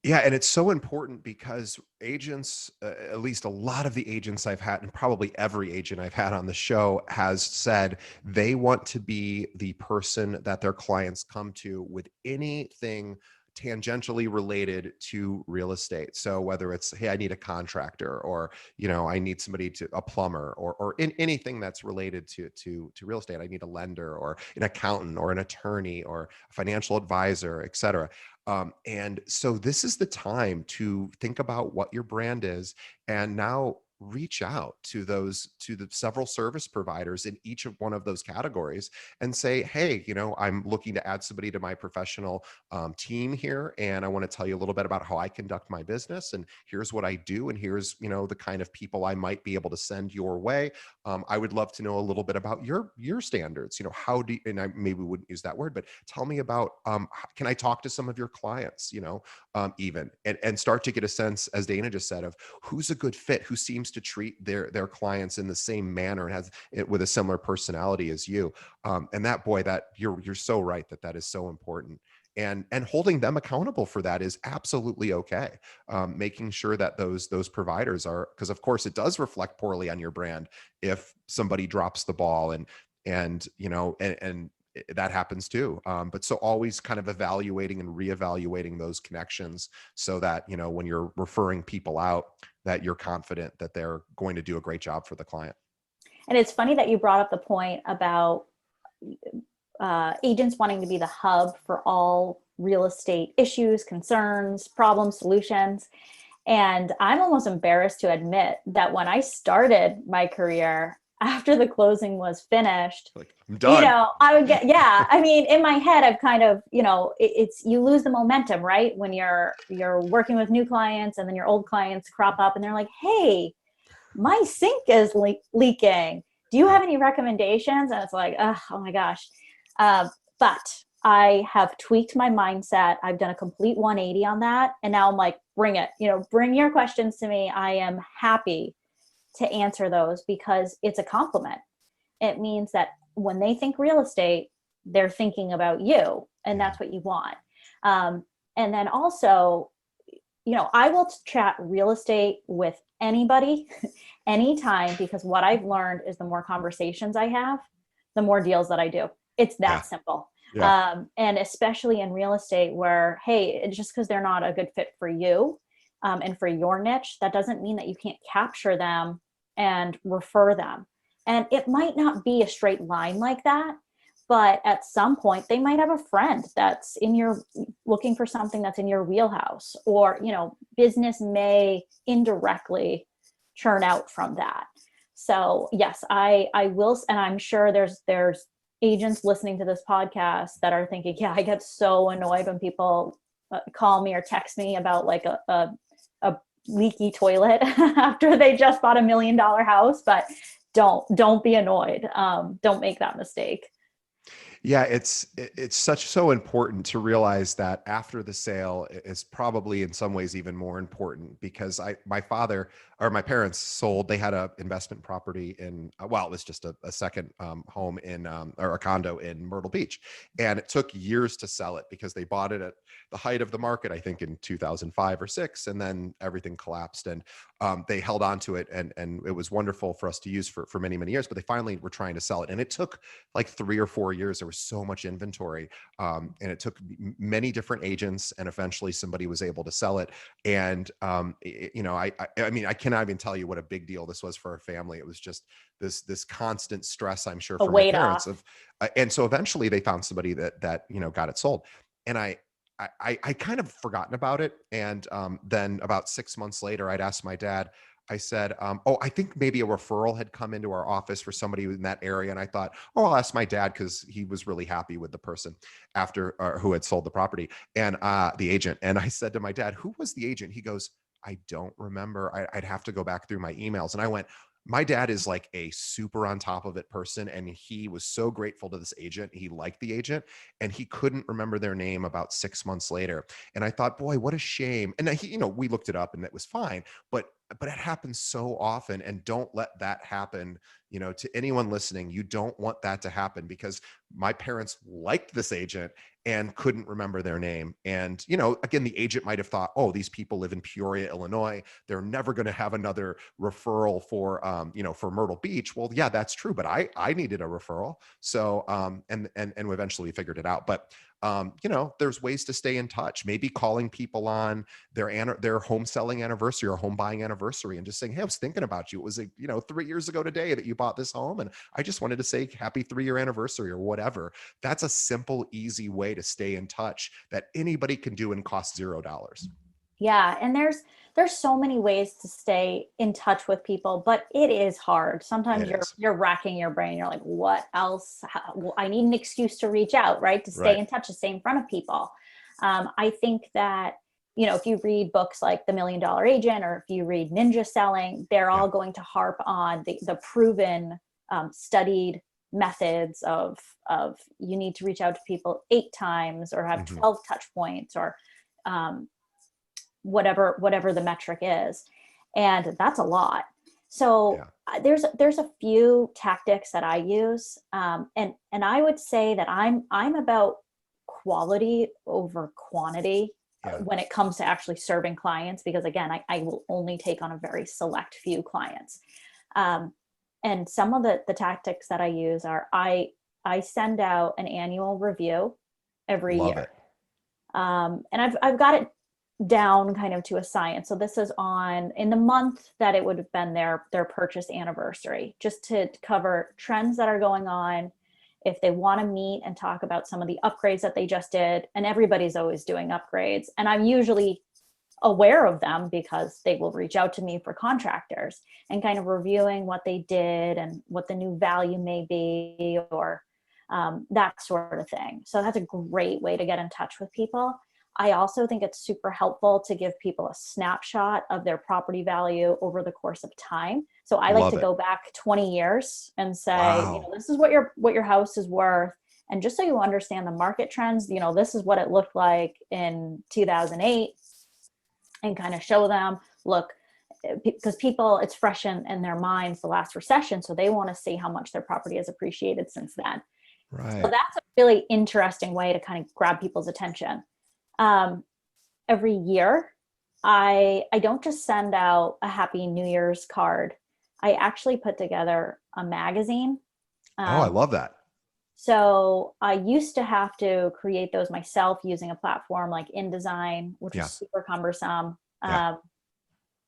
Yeah, and it's so important because agents, at least a lot of the agents I've had, and probably every agent I've had on the show, has said they want to be the person that their clients come to with anything tangentially related to real estate. So whether it's, hey, I need a contractor, or I need somebody a plumber, or anything that's related to real estate. I need a lender, or an accountant, or an attorney, or a financial advisor, et cetera. And so this is the time to think about what your brand is, and now reach out to the several service providers in each of one of those categories and say, hey, I'm looking to add somebody to my professional team here, and I want to tell you a little bit about how I conduct my business, and here's what I do, and here's the kind of people I might be able to send your way. I would love to know a little bit about your standards. How do you, and I maybe wouldn't use that word, but tell me about, can I talk to some of your clients, even, and start to get a sense, as Dana just said, of who's a good fit, who seems to treat their clients in the same manner and has it with a similar personality as you. And that, boy, that you're so right that is so important. And holding them accountable for that is absolutely okay. Making sure that those providers are, because of course it does reflect poorly on your brand if somebody drops the ball, and that happens too. But so always kind of evaluating and reevaluating those connections so that, when you're referring people out, that you're confident that they're going to do a great job for the client. And it's funny that you brought up the point about agents wanting to be the hub for all real estate issues, concerns, problems, solutions. And I'm almost embarrassed to admit that when I started my career, after the closing was finished, Like, I'm done. I would get, yeah, I mean, in my head, I've kind of, it's, you lose the momentum, right? When you're working with new clients and then your old clients crop up and they're like, hey, my sink is leaking. do you Yeah. have any recommendations? And it's like, oh my gosh. But I have tweaked my mindset. I've done a complete 180 on that. And now I'm like, bring it, bring your questions to me. I am happy to answer those because it's a compliment. It means that when they think real estate, they're thinking about you, and Yeah. that's what you want. And then also, I will chat real estate with anybody anytime, because what I've learned is the more conversations I have, the more deals that I do. It's Yeah. that simple. Yeah. And especially in real estate where, hey, just because they're not a good fit for you and for your niche, that doesn't mean that you can't capture them and refer them. And it might not be a straight line like that, but at some point they might have a friend that's in your looking for something that's in your wheelhouse, or business may indirectly churn out from that. So yes, I will, and I'm sure there's agents listening to this podcast that are thinking, yeah, I get so annoyed when people call me or text me about like a leaky toilet after they just bought $1 million house. But don't be annoyed. Don't make that mistake. Yeah, it's so important to realize that after the sale is probably in some ways even more important, because my parents sold. They had a investment property in, well, it was just a second home in or a condo in Myrtle Beach, and it took years to sell it because they bought it at the height of the market, I think in 2005 or six, and then everything collapsed, and they held on to it, and it was wonderful for us to use for many, many years. But they finally were trying to sell it, and it took like 3 or 4 years. There was so much inventory, and it took many different agents, and eventually somebody was able to sell it. And I mean, I cannot even tell you what a big deal this was for our family. It was just this constant stress, I'm sure, A for my weight parents off. of, and so eventually they found somebody that got it sold, and I kind of forgotten about it. And then about 6 months later, I'd asked my dad. I said, "Oh, I think maybe a referral had come into our office for somebody in that area." And I thought, "Oh, I'll ask my dad," because he was really happy with the person after who had sold the property, and the agent. And I said to my dad, "Who was the agent?" He goes, "I don't remember. I'd have to go back through my emails." And I went, my dad is like a super on top of it person, and he was so grateful to this agent. He liked the agent, and he couldn't remember their name about 6 months later. And I thought, boy, what a shame. And we looked it up, and it was fine. But it happens so often, and don't let that happen. To anyone listening, you don't want that to happen, because my parents liked this agent and couldn't remember their name. And, again, the agent might have thought, oh, these people live in Peoria, Illinois. They're never going to have another referral for Myrtle Beach. Well, yeah, that's true. But I needed a referral. So, and eventually we figured it out. But, there's ways to stay in touch, maybe calling people on their home selling anniversary or home buying anniversary, and just saying, hey, I was thinking about you. It was 3 years ago today that you bought this home, and I just wanted to say happy 3-year anniversary, or whatever. That's a simple, easy way to stay in touch that anybody can do and costs $0. Yeah, and there's so many ways to stay in touch with people, but it is hard. Sometimes It you're is. you're racking your brain. You're like, what else? Well, I need an excuse to reach out, right? To stay Right. in touch, to stay in front of people. I think that if you read books like The $1 Million Agent, or if you read Ninja Selling, they're Yeah. all going to harp on the proven, studied methods of you need to reach out to people 8 times, or have Hmm. 12 touch points, or um, whatever the metric is, and that's a lot. So Yeah. there's a few tactics that I use, and I would say that I'm about quality over quantity Yeah. when it comes to actually serving clients, because again, I will only take on a very select few clients. um, and some of the tactics that I use are, I send out an annual review every Love year. it. And I've got it down kind of to a science. So this is on in the month that it would have been their purchase anniversary, just to cover trends that are going on. If they want to meet and talk about some of the upgrades that they just did, and everybody's always doing upgrades, and I'm usually aware of them because they will reach out to me for contractors, and kind of reviewing what they did and what the new value may be, or that sort of thing. So that's a great way to get in touch with people. I also think it's super helpful to give people a snapshot of their property value over the course of time. So I like Love to it. go back 20 years and say, Wow. this is what your house is worth. And just so you understand the market trends, this is what it looked like in 2008, and kind of show them, look, because people, it's fresh in their minds, the last recession. So they want to see how much their property has appreciated since then. So Right. that's a really interesting way to kind of grab people's attention. Um, every year, I don't just send out a Happy New Year's card. I actually put together a magazine. Oh, I Um, love that. so I used to have to create those myself using a platform like InDesign, which was Yeah. super cumbersome. Yeah.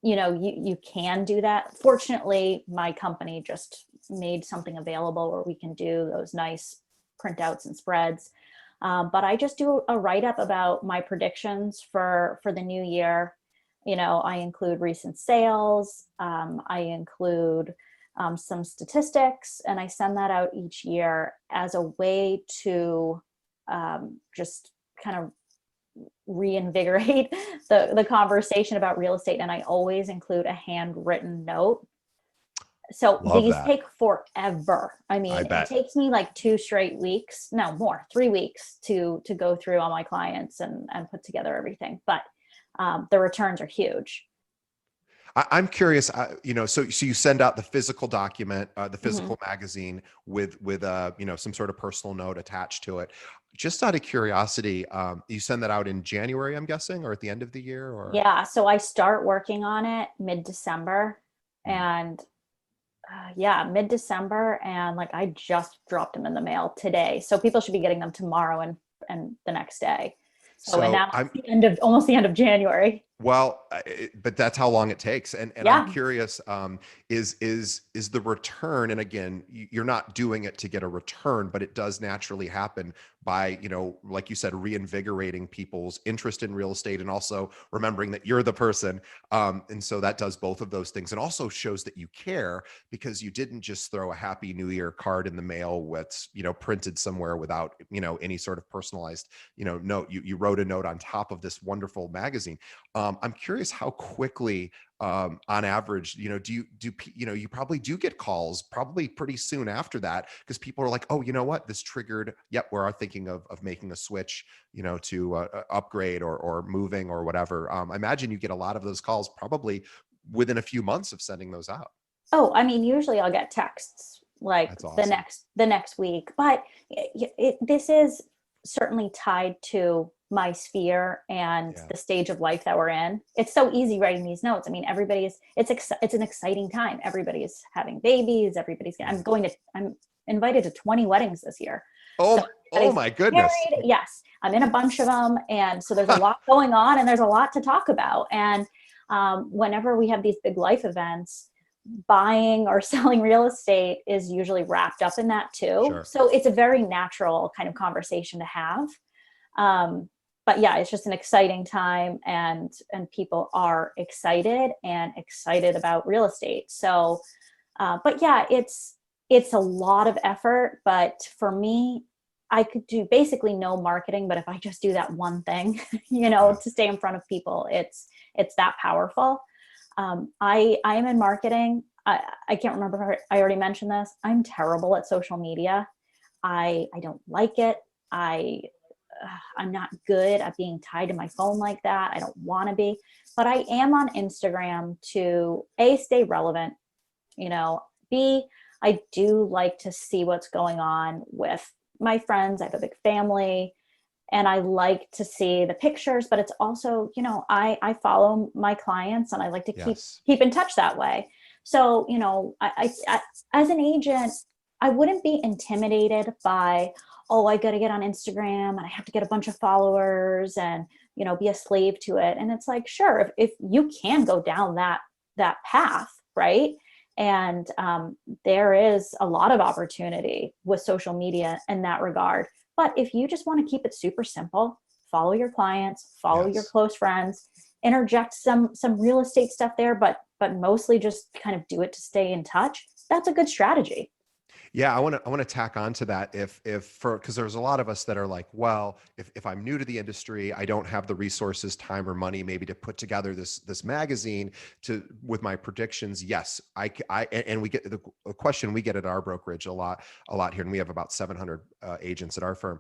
You can do that. Fortunately, my company just made something available where we can do those nice printouts and spreads. But I just do a write up about my predictions for the new year. I include recent sales. I include some statistics, and I send that out each year as a way to just kind of reinvigorate the conversation about real estate. And I always include a handwritten note. So Love these that. take forever. I I mean, it bet. takes me like 2 straight weeks, no more, 3 weeks to go through all my clients and put together everything. But the returns are huge. I'm curious, so you send out the physical document, the Mhm. physical magazine with some sort of personal note attached to it. Just out of curiosity, you send that out in January, I'm guessing, or at the end of the year, or Yeah. So I start working on it mid-December, Hmm. and yeah, mid-December, and like I just dropped them in the mail today. So people should be getting them tomorrow and the next day. So and So now I'm it's the end of almost the end of January. Well, but that's how long it takes, and I'm Yeah. curious, is the return? And again, you're not doing it to get a return, but it does naturally happen by, like you said, reinvigorating people's interest in real estate, and also remembering that you're the person. And so that does both of those things, and also shows that you care, because you didn't just throw a Happy New Year card in the mail with, printed somewhere without, any sort of personalized, note. You wrote a note on top of this wonderful magazine. I'm curious how quickly, on average, you probably do get calls probably pretty soon after that, because people are like, oh, you know what, this triggered. Yep, we're thinking of making a switch, to upgrade or moving or whatever. I imagine you get a lot of those calls probably within a few months of sending those out. Oh, I mean, usually I'll get texts like That's the awesome. next week, but this is certainly tied to my sphere and Yeah. the stage of life that we're in. It's so easy writing these notes. I mean, it's an exciting time. Everybody's having babies. Yeah. I'm invited to 20 weddings this year. So Oh everybody's my getting goodness. married. Yes, I'm in a bunch of them, and so there's a lot going on, and there's a lot to talk about. And whenever we have these big life events, buying or selling real estate is usually wrapped up in that too. Sure. So it's a very natural kind of conversation to have. Um, but yeah, it's just an exciting time, and people are excited about real estate. So, but yeah, it's a lot of effort. But for me, I could do basically no marketing, but if I just do that one thing, Yeah. to stay in front of people, it's that powerful. I am in marketing. I can't remember if I already mentioned this. I'm terrible at social media. I don't like it. I'm not good at being tied to my phone like that. I don't want to be, but I am on Instagram to A, stay relevant, you know, B, I do like to see what's going on with my friends. I have a big family, and I like to see the pictures, but it's also, I follow my clients, and I like to Yes. keep in touch that way. So, as an agent, I wouldn't be intimidated by, oh, I got to get on Instagram and I have to get a bunch of followers and, be a slave to it. And it's like, sure, if you can go down that path, right? And there is a lot of opportunity with social media in that regard. But if you just want to keep it super simple, follow your clients, follow your Yes. close friends, interject some real estate stuff there, but mostly just kind of do it to stay in touch. That's a good strategy. Yeah, I want to tack on to that if for because there's a lot of us that are like, well, if I'm new to the industry, I don't have the resources, time or money maybe to put together this magazine to with my predictions. Yes, and we get the question we get at our brokerage a lot here, and we have about 700 agents at our firm.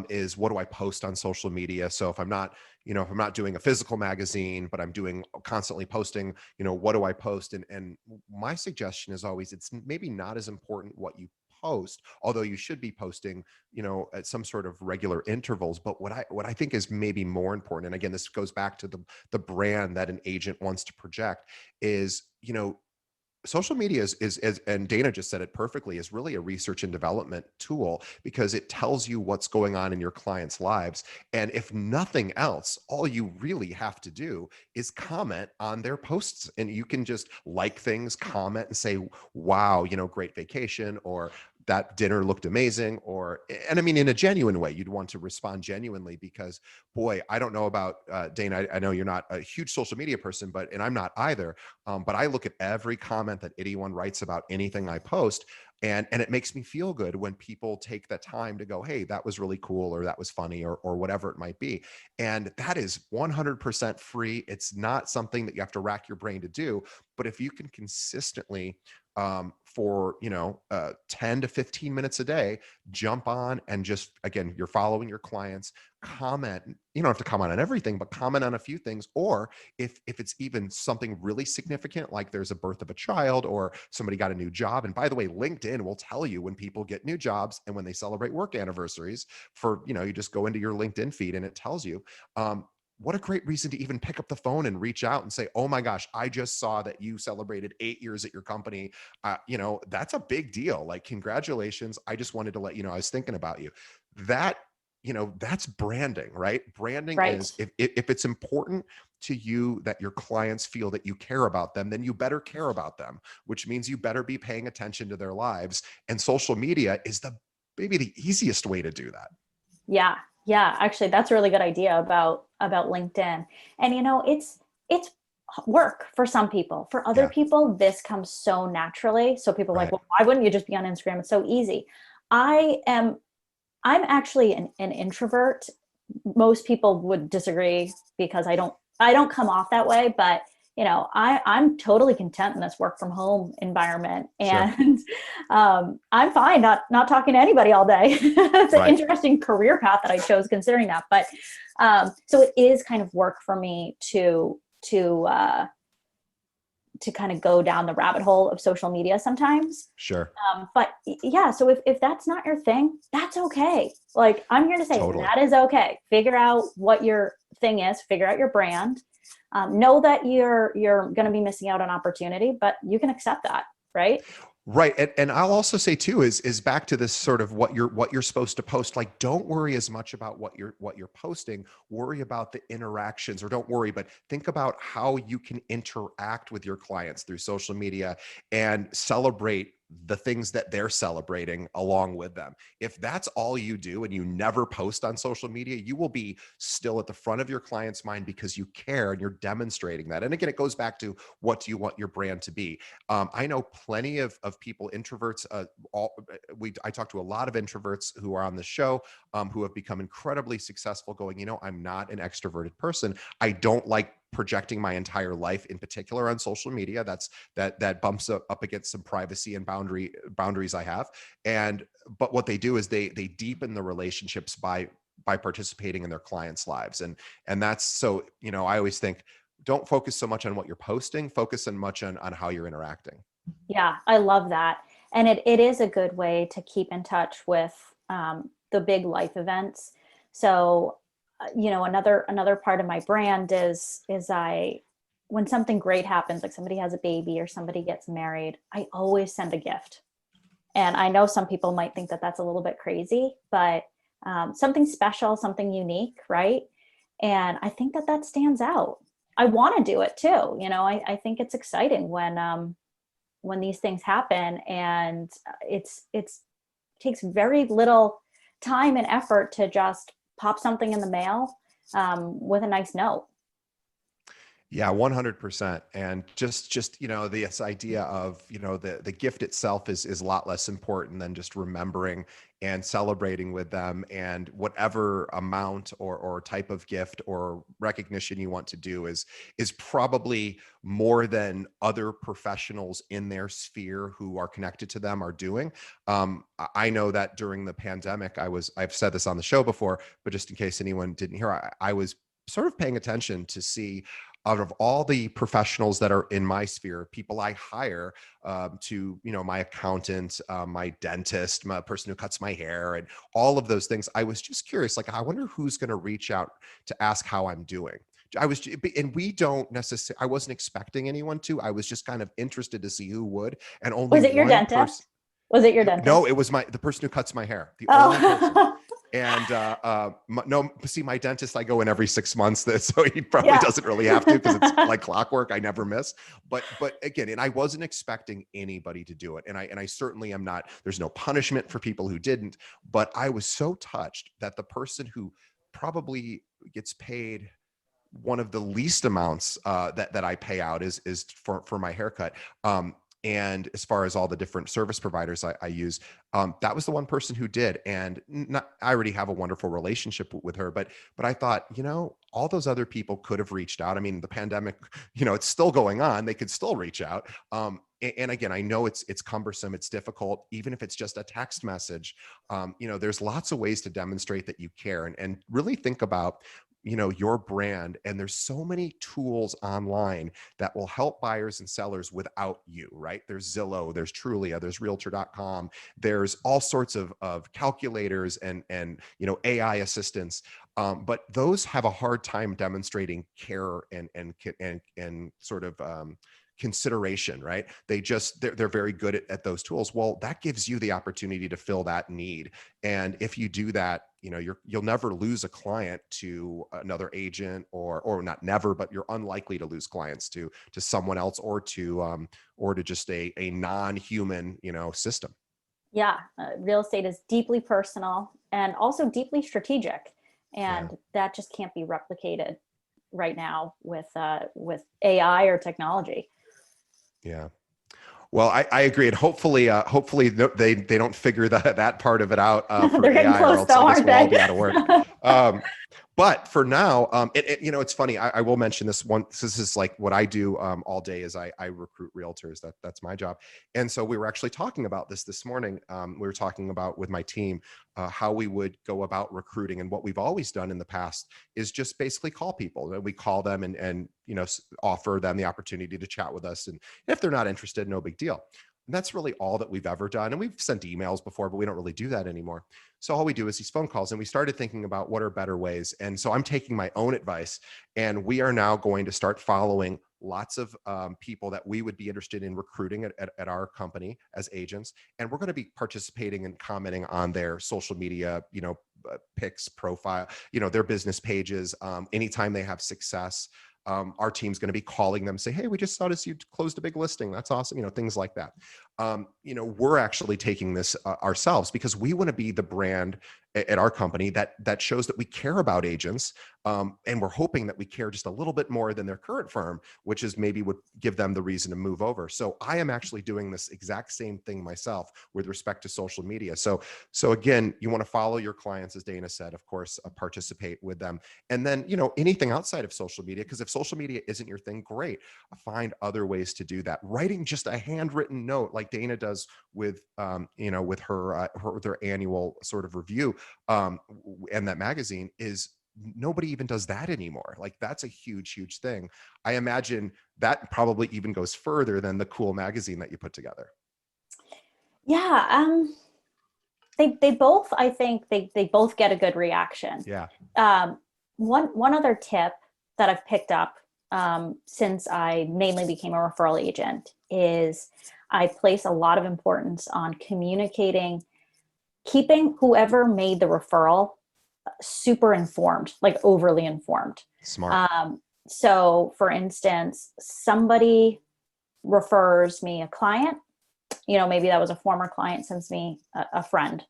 Is what do I post on social media? So if I'm not, if I'm not doing a physical magazine, but I'm doing constantly posting, what do I post? And my suggestion is always, it's maybe not as important what you post, although you should be posting, at some sort of regular intervals. But what I think is maybe more important, and again, this goes back to the brand that an agent wants to project, is, social media is, and Dana just said it perfectly, is really a research and development tool because it tells you what's going on in your clients' lives. And if nothing else, all you really have to do is comment on their posts, and you can just like things, comment and say, wow, great vacation, or that dinner looked amazing, and I mean, in a genuine way, you'd want to respond genuinely because, boy, I don't know about Dana. I know you're not a huge social media person, and I'm not either. But I look at every comment that anyone writes about anything I post, and it makes me feel good when people take the time to go, hey, that was really cool, or that was funny, or whatever it might be. And that is 100% free. It's not something that you have to rack your brain to do. But if you can consistently, for 10 to 15 minutes a day, jump on and just, again, you're following your clients, comment. You don't have to comment on everything, but comment on a few things. Or if it's even something really significant, like there's a birth of a child or somebody got a new job. And by the way, LinkedIn will tell you when people get new jobs and when they celebrate work anniversaries. You just go into your LinkedIn feed and it tells you. What a great reason to even pick up the phone and reach out and say, oh my gosh, I just saw that you celebrated 8 years at your company. That's a big deal. Like, congratulations. I just wanted to let you know I was thinking about you. That, that's branding, right? Branding Right. is, if it's important to you that your clients feel that you care about them, then you better care about them, which means you better be paying attention to their lives. And social media is maybe the easiest way to do that. Yeah. Yeah. Actually, that's a really good idea about LinkedIn. And it's work for some people. For other Yeah. people, this comes so naturally. So people are like, Right. well, why wouldn't you just be on Instagram? It's so easy. I am I'm actually an introvert. Most people would disagree because I don't come off that way, but I'm totally content in this work from home environment, Sure. and I'm fine not talking to anybody all day. It's an Right. interesting career path that I chose considering that, but so it is kind of work for me to kind of go down the rabbit hole of social media sometimes. Sure. But yeah, so if that's not your thing, that's okay. Like, I'm here to say Totally. that is okay. Figure out what your thing is, figure out your brand. Know that you're going to be missing out on opportunity, but you can accept that, right? Right. And I'll also say too, is back to this sort of what you're supposed to post. Like, don't worry as much about what you're posting. Worry about the interactions, or don't worry, but think about how you can interact with your clients through social media and celebrate the things that they're celebrating along with them. If that's all you do and you never post on social media, you will be still at the front of your client's mind because you care and you're demonstrating that. And again, it goes back to, what do you want your brand to be? I know plenty of people, introverts. I talk to a lot of introverts who are on the show, who have become incredibly successful. Going, I'm not an extroverted person. I don't like projecting my entire life, in particular on social media. That bumps up against some privacy and boundaries I have. But what they do is they deepen the relationships by participating in their clients' lives, and that's so. I always think, don't focus so much on what you're posting, focus on much on how you're interacting. Yeah, I love that. And it is a good way to keep in touch with the big life events. So, another part of my brand is when something great happens, like somebody has a baby or somebody gets married, I always send a gift. And I know some people might think that that's a little bit crazy, but something special, something unique, right? And I think that stands out. I want to do it too. I think it's exciting when these things happen, and it's takes very little time and effort to just pop something in the mail with a nice note. Yeah, 100%. And just, this idea of, the gift itself is a lot less important than just remembering and celebrating with them, and whatever amount or type of gift or recognition you want to do is probably more than other professionals in their sphere who are connected to them are doing. I know that during the pandemic, I've said this on the show before, but just in case anyone didn't hear, I was sort of paying attention to see, out of all the professionals that are in my sphere, people I hire, to, my accountant, my dentist, my person who cuts my hair, and all of those things. I was just curious, like, I wonder who's going to reach out to ask how I'm doing. And we don't necessarily, I wasn't expecting anyone to. I was just kind of interested to see who would, and only Was it your one person. dentist? Was it your No, dentist? it was the person who cuts my hair, the only person. Oh, And no, see, my dentist, I go in every 6 months, so he probably yeah. doesn't really have to, because it's like clockwork. I never miss. But again, and I wasn't expecting anybody to do it, and I certainly am not. There's no punishment for people who didn't. But I was so touched that the person who probably gets paid one of the least amounts that I pay out is for my haircut. And as far as all the different service providers I use, that was the one person who did. And I already have a wonderful relationship with her, but I thought, all those other people could have reached out. I mean, the pandemic, it's still going on. They could still reach out. And again, I know it's cumbersome, it's difficult, even if it's just a text message. There's lots of ways to demonstrate that you care, and really think about your brand. And there's so many tools online that will help buyers and sellers without you, right? There's Zillow, there's Trulia, there's realtor.com, there's all sorts of calculators and AI assistants. But those have a hard time demonstrating care and sort of consideration, right? They're very good at those tools. Well, that gives you the opportunity to fill that need. And if you do that, you'll never lose a client to another agent, or not never, but you're unlikely to lose clients to someone else, or to just a non-human, system. Yeah, real estate is deeply personal and also deeply strategic, Yeah. and that just can't be replicated right now with AI or technology. Yeah. Well, I agree, and hopefully they don't figure that part of it out for They're getting AI, or close, else I though, guess aren't we'll all they? be out of work. Um, but for now, it's funny. I will mention this one. This is like what I do all day. Is I recruit realtors. That's my job. And so we were actually talking about this morning. We were talking about with my team how we would go about recruiting, and what we've always done in the past is just basically call people. We call them and offer them the opportunity to chat with us. And if they're not interested, no big deal. And that's really all that we've ever done. And we've sent emails before, but we don't really do that anymore. So all we do is these phone calls, and we started thinking about what are better ways. And so I'm taking my own advice, and we are now going to start following lots of people that we would be interested in recruiting at our company as agents. And we're going to be participating and commenting on their social media, pics, profile, their business pages. Anytime they have success, our team's going to be calling them, say, hey, we just noticed you closed a big listing. That's awesome. Things like that. We're actually taking this ourselves, because we want to be the brand at our company that shows that we care about agents. And we're hoping that we care just a little bit more than their current firm, which is maybe would give them the reason to move over. So I am actually doing this exact same thing myself with respect to social media. So again, you want to follow your clients, as Dana said, of course, participate with them. And then, anything outside of social media, because if social media isn't your thing, great. Find other ways to do that. Writing just a handwritten note like Dana does with, with their annual sort of review, and that magazine is, nobody even does that anymore. Like, that's a huge thing. I imagine that probably even goes further than the cool magazine that you put together. Yeah, they both, I think they both get a good reaction. Yeah. One other tip that I've picked up since I mainly became a referral agent is I place a lot of importance on communicating, keeping whoever made the referral super informed, like overly informed. Smart. So for instance, somebody refers me a client, maybe that was a former client, sends me a friend.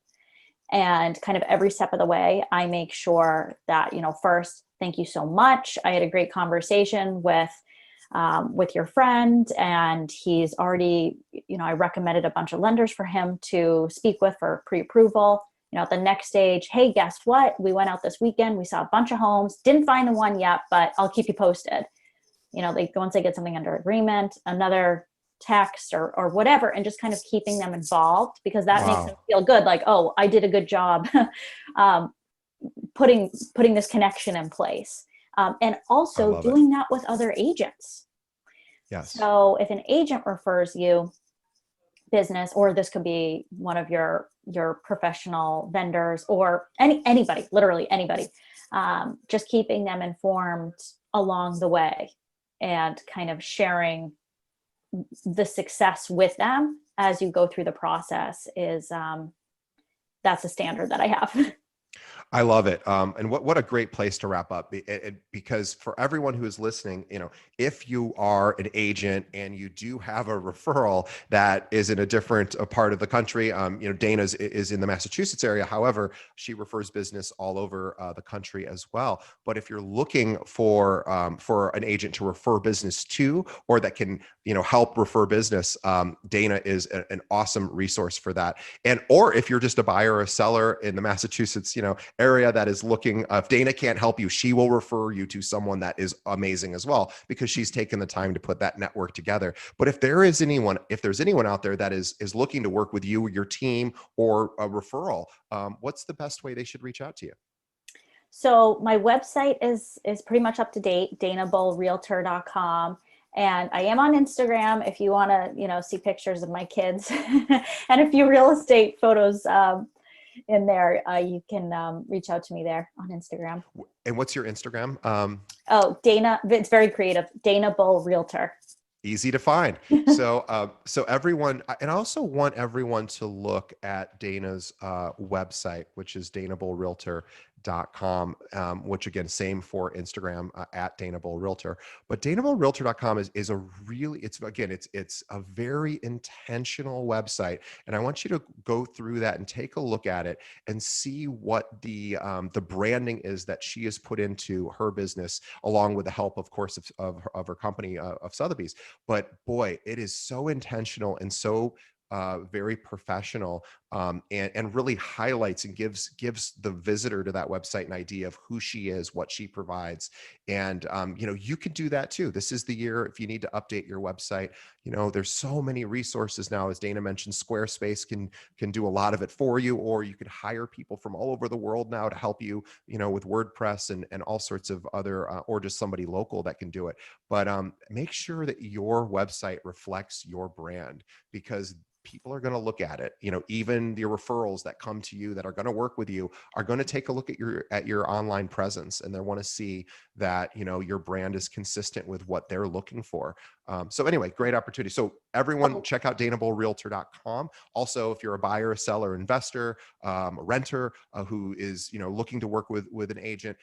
And kind of every step of the way, I make sure that, first, thank you so much. I had a great conversation with, with your friend, and he's already, I recommended a bunch of lenders for him to speak with for pre-approval. At the next stage, hey, guess what? We went out this weekend. We saw a bunch of homes. Didn't find the one yet, but I'll keep you posted. Once they get something under agreement, another text or whatever, and just kind of keeping them involved, because that makes them Wow. feel good. Like, oh, I did a good job um, putting this connection in place. And I also love it. doing that with other agents. Yes. So if an agent refers you business, or this could be one of your professional vendors, or anybody, literally anybody, just keeping them informed along the way and kind of sharing the success with them as you go through the process is that's a standard that I have. I love it. And what a great place to wrap up. Because for everyone who is listening, if you are an agent and you do have a referral that is in a different part of the country, Dana's is in the Massachusetts area. However, she refers business all over the country as well. But if you're looking for an agent to refer business to, or that can, help refer business, Dana is an awesome resource for that. Or if you're just a buyer or a seller in the Massachusetts, area that is looking, if Dana can't help you, she will refer you to someone that is amazing as well, because she's taken the time to put that network together. But if there's anyone out there that is looking to work with you, your team, or a referral, what's the best way they should reach out to you? So my website is pretty much up to date, danabullrealtor.com. And I am on Instagram if you want to, see pictures of my kids and a few real estate photos in there. You can reach out to me there on Instagram. And what's your Instagram? Oh, Dana, it's very creative. Dana Bull Realtor. Easy to find. So everyone, and I also want everyone to look at Dana's website, which is danabullrealtor.com, which again, same for Instagram, at Dana Bull Realtor. But danabullrealtor.com is a really, it's a very intentional website. And I want you to go through that and take a look at it and see what the branding is that she has put into her business, along with the help, of course, of her company, of Sotheby's. But boy, it is so intentional and so very professional, and really highlights and gives the visitor to that website an idea of who she is, what she provides. And you can do that too. This is the year if you need to update your website. There's so many resources now. As Dana mentioned, Squarespace can do a lot of it for you, or you could hire people from all over the world now to help you, with WordPress and all sorts of other, or just somebody local that can do it. But make sure that your website reflects your brand, because people are going to look at it. Even the referrals that come to you that are going to work with you are going to take a look at your online presence, and they want to see that your brand is consistent with what they're looking for. So anyway, great opportunity. So everyone, check out danabullrealtor.com. Also, if you're a buyer, a seller, investor, a renter who is looking to work with an agent,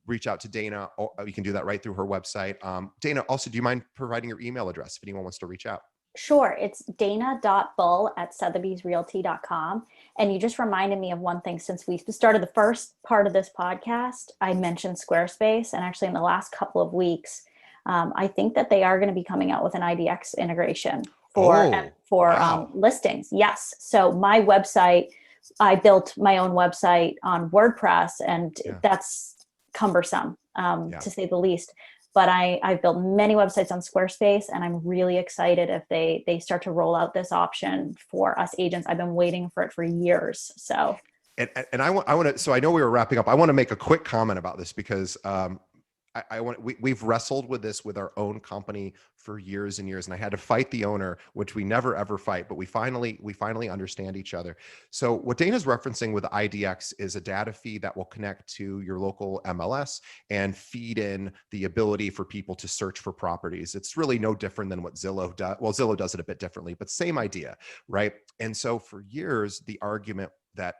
reach out to Dana. You can do that right through her website. Dana, also, do you mind providing your email address if anyone wants to reach out? Sure. It's dana.bull@sothebysrealty.com. And you just reminded me of one thing. Since we started the first part of this podcast, I mentioned Squarespace. And actually, in the last couple of weeks, I think that they are going to be coming out with an IDX integration for Oh, wow. listings. Yes. So my website, I built my own website on WordPress, and Yeah. that's cumbersome, Yeah. to say the least. But I've built many websites on Squarespace, and I'm really excited if they start to roll out this option for us agents. I've been waiting for it for years. So, And I want to, so I know we were wrapping up. I want to make a quick comment about this, because we've wrestled with this with our own company for years and years, and I had to fight the owner, which we never ever fight, but we finally understand each other. So what Dana's referencing with IDX is a data feed that will connect to your local MLS and feed in the ability for people to search for properties. It's really no different than what Zillow does. Well, Zillow does it a bit differently, but same idea, right? And so for years, the argument that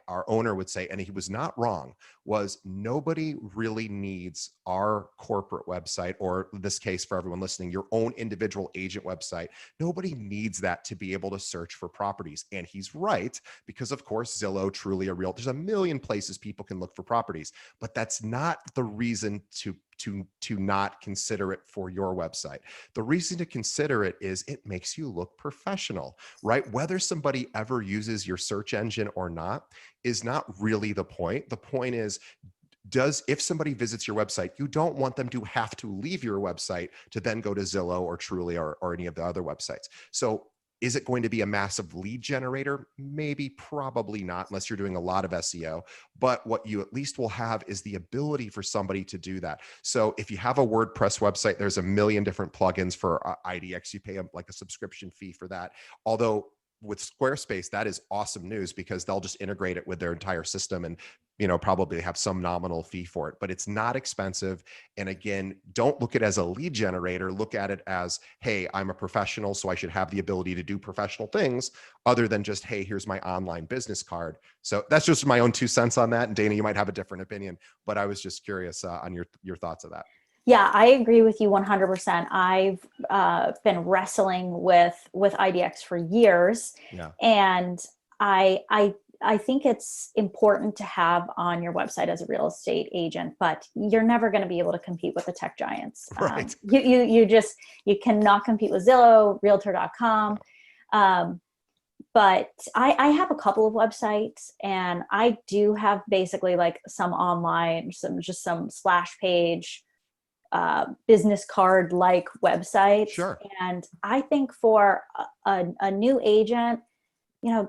our owner would say, and he was not wrong, was nobody really needs our corporate website, or in this case, for everyone listening, your own individual agent website. Nobody needs that to be able to search for properties. And he's right, because of course, Zillow, Trulia, Real, there's a million places people can look for properties, but that's not the reason to to not consider it for your website. The reason to consider it is it makes you look professional, right? Whether somebody ever uses your search engine or not is not really the point. The point is, if somebody visits your website, you don't want them to have to leave your website to then go to Zillow or Truly or any of the other websites. So is it going to be a massive lead generator? Maybe, probably not, unless you're doing a lot of SEO. But what you at least will have is the ability for somebody to do that. So if you have a WordPress website, there's a million different plugins for IDX. You pay like a subscription fee for that. Although with Squarespace, that is awesome news because they'll just integrate it with their entire system and probably have some nominal fee for it, but it's not expensive. And again, don't look at it as a lead generator. Look at it as, hey, I'm a professional, so I should have the ability to do professional things other than just, hey, here's my online business card. So that's just my own 2 cents on that. And Dana, you might have a different opinion, but I was just curious on your thoughts of that. Yeah, I agree with you 100%. I've been wrestling with IDX for years, Yeah. and I think it's important to have on your website as a real estate agent, but you're never going to be able to compete with the tech giants. Right. You cannot compete with Zillow, Realtor.com. But I have a couple of websites, and I do have basically like some online, some splash page, business card like websites. Sure. And I think for a new agent,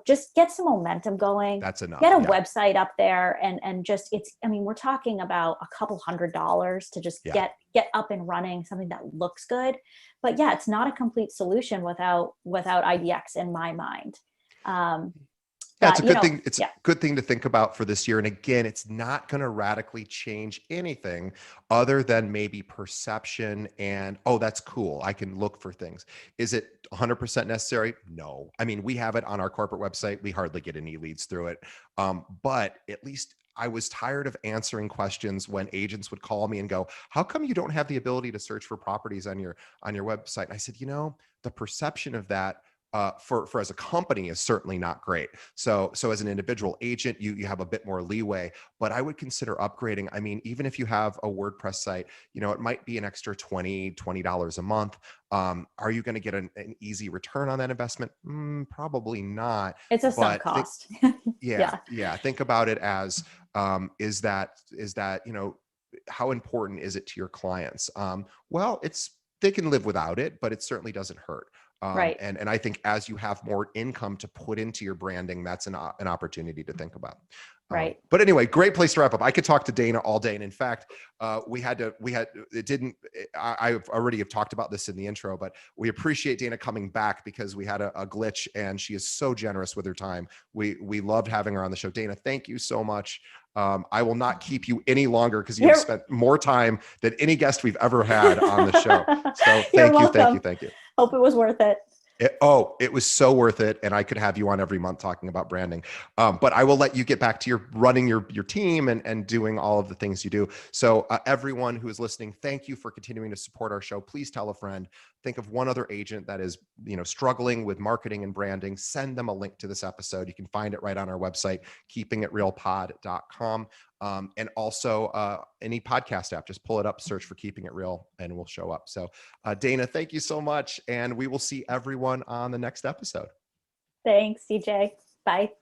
just get some momentum going. That's enough. Get a website up there and just, we're talking about a couple $100s to just get up and running, something that looks good. But yeah, it's not a complete solution without IDX in my mind. Yeah, it's a good thing. It's a good thing to think about for this year. And again, it's not going to radically change anything other than maybe perception and, oh, that's cool, I can look for things. Is it 100% necessary? No. I mean, we have it on our corporate website. We hardly get any leads through it. But at least I was tired of answering questions when agents would call me and go, how come you don't have the ability to search for properties on your website? And I said, the perception of that for as a company is certainly not great. So as an individual agent, you have a bit more leeway, but I would consider upgrading. I mean, even if you have a WordPress site, it might be an extra $20 a month. Are you going to get an easy return on that investment? Probably not. It's a sunk cost. Yeah. Think about it as, is that, how important is it to your clients? Well, they can live without it, but it certainly doesn't hurt. Right. And I think as you have more income to put into your branding, that's an opportunity to think about. Right. But anyway, great place to wrap up. I could talk to Dana all day. And in fact, I already have talked about this in the intro, but we appreciate Dana coming back because we had a glitch and she is so generous with her time. We loved having her on the show. Dana, thank you so much. I will not keep you any longer because you've spent more time than any guest we've ever had on the show. So thank you. Hope it was worth it. It was so worth it. And I could have you on every month talking about branding. But I will let you get back to running your team and doing all of the things you do. So everyone who is listening, thank you for continuing to support our show. Please tell a friend. Think of one other agent that is, struggling with marketing and branding. Send them a link to this episode. You can find it right on our website, keepingitrealpod.com. And also any podcast app, just pull it up, search for Keeping It Real, and we'll show up. So Dana, thank you so much. And we will see everyone on the next episode. Thanks, CJ. Bye.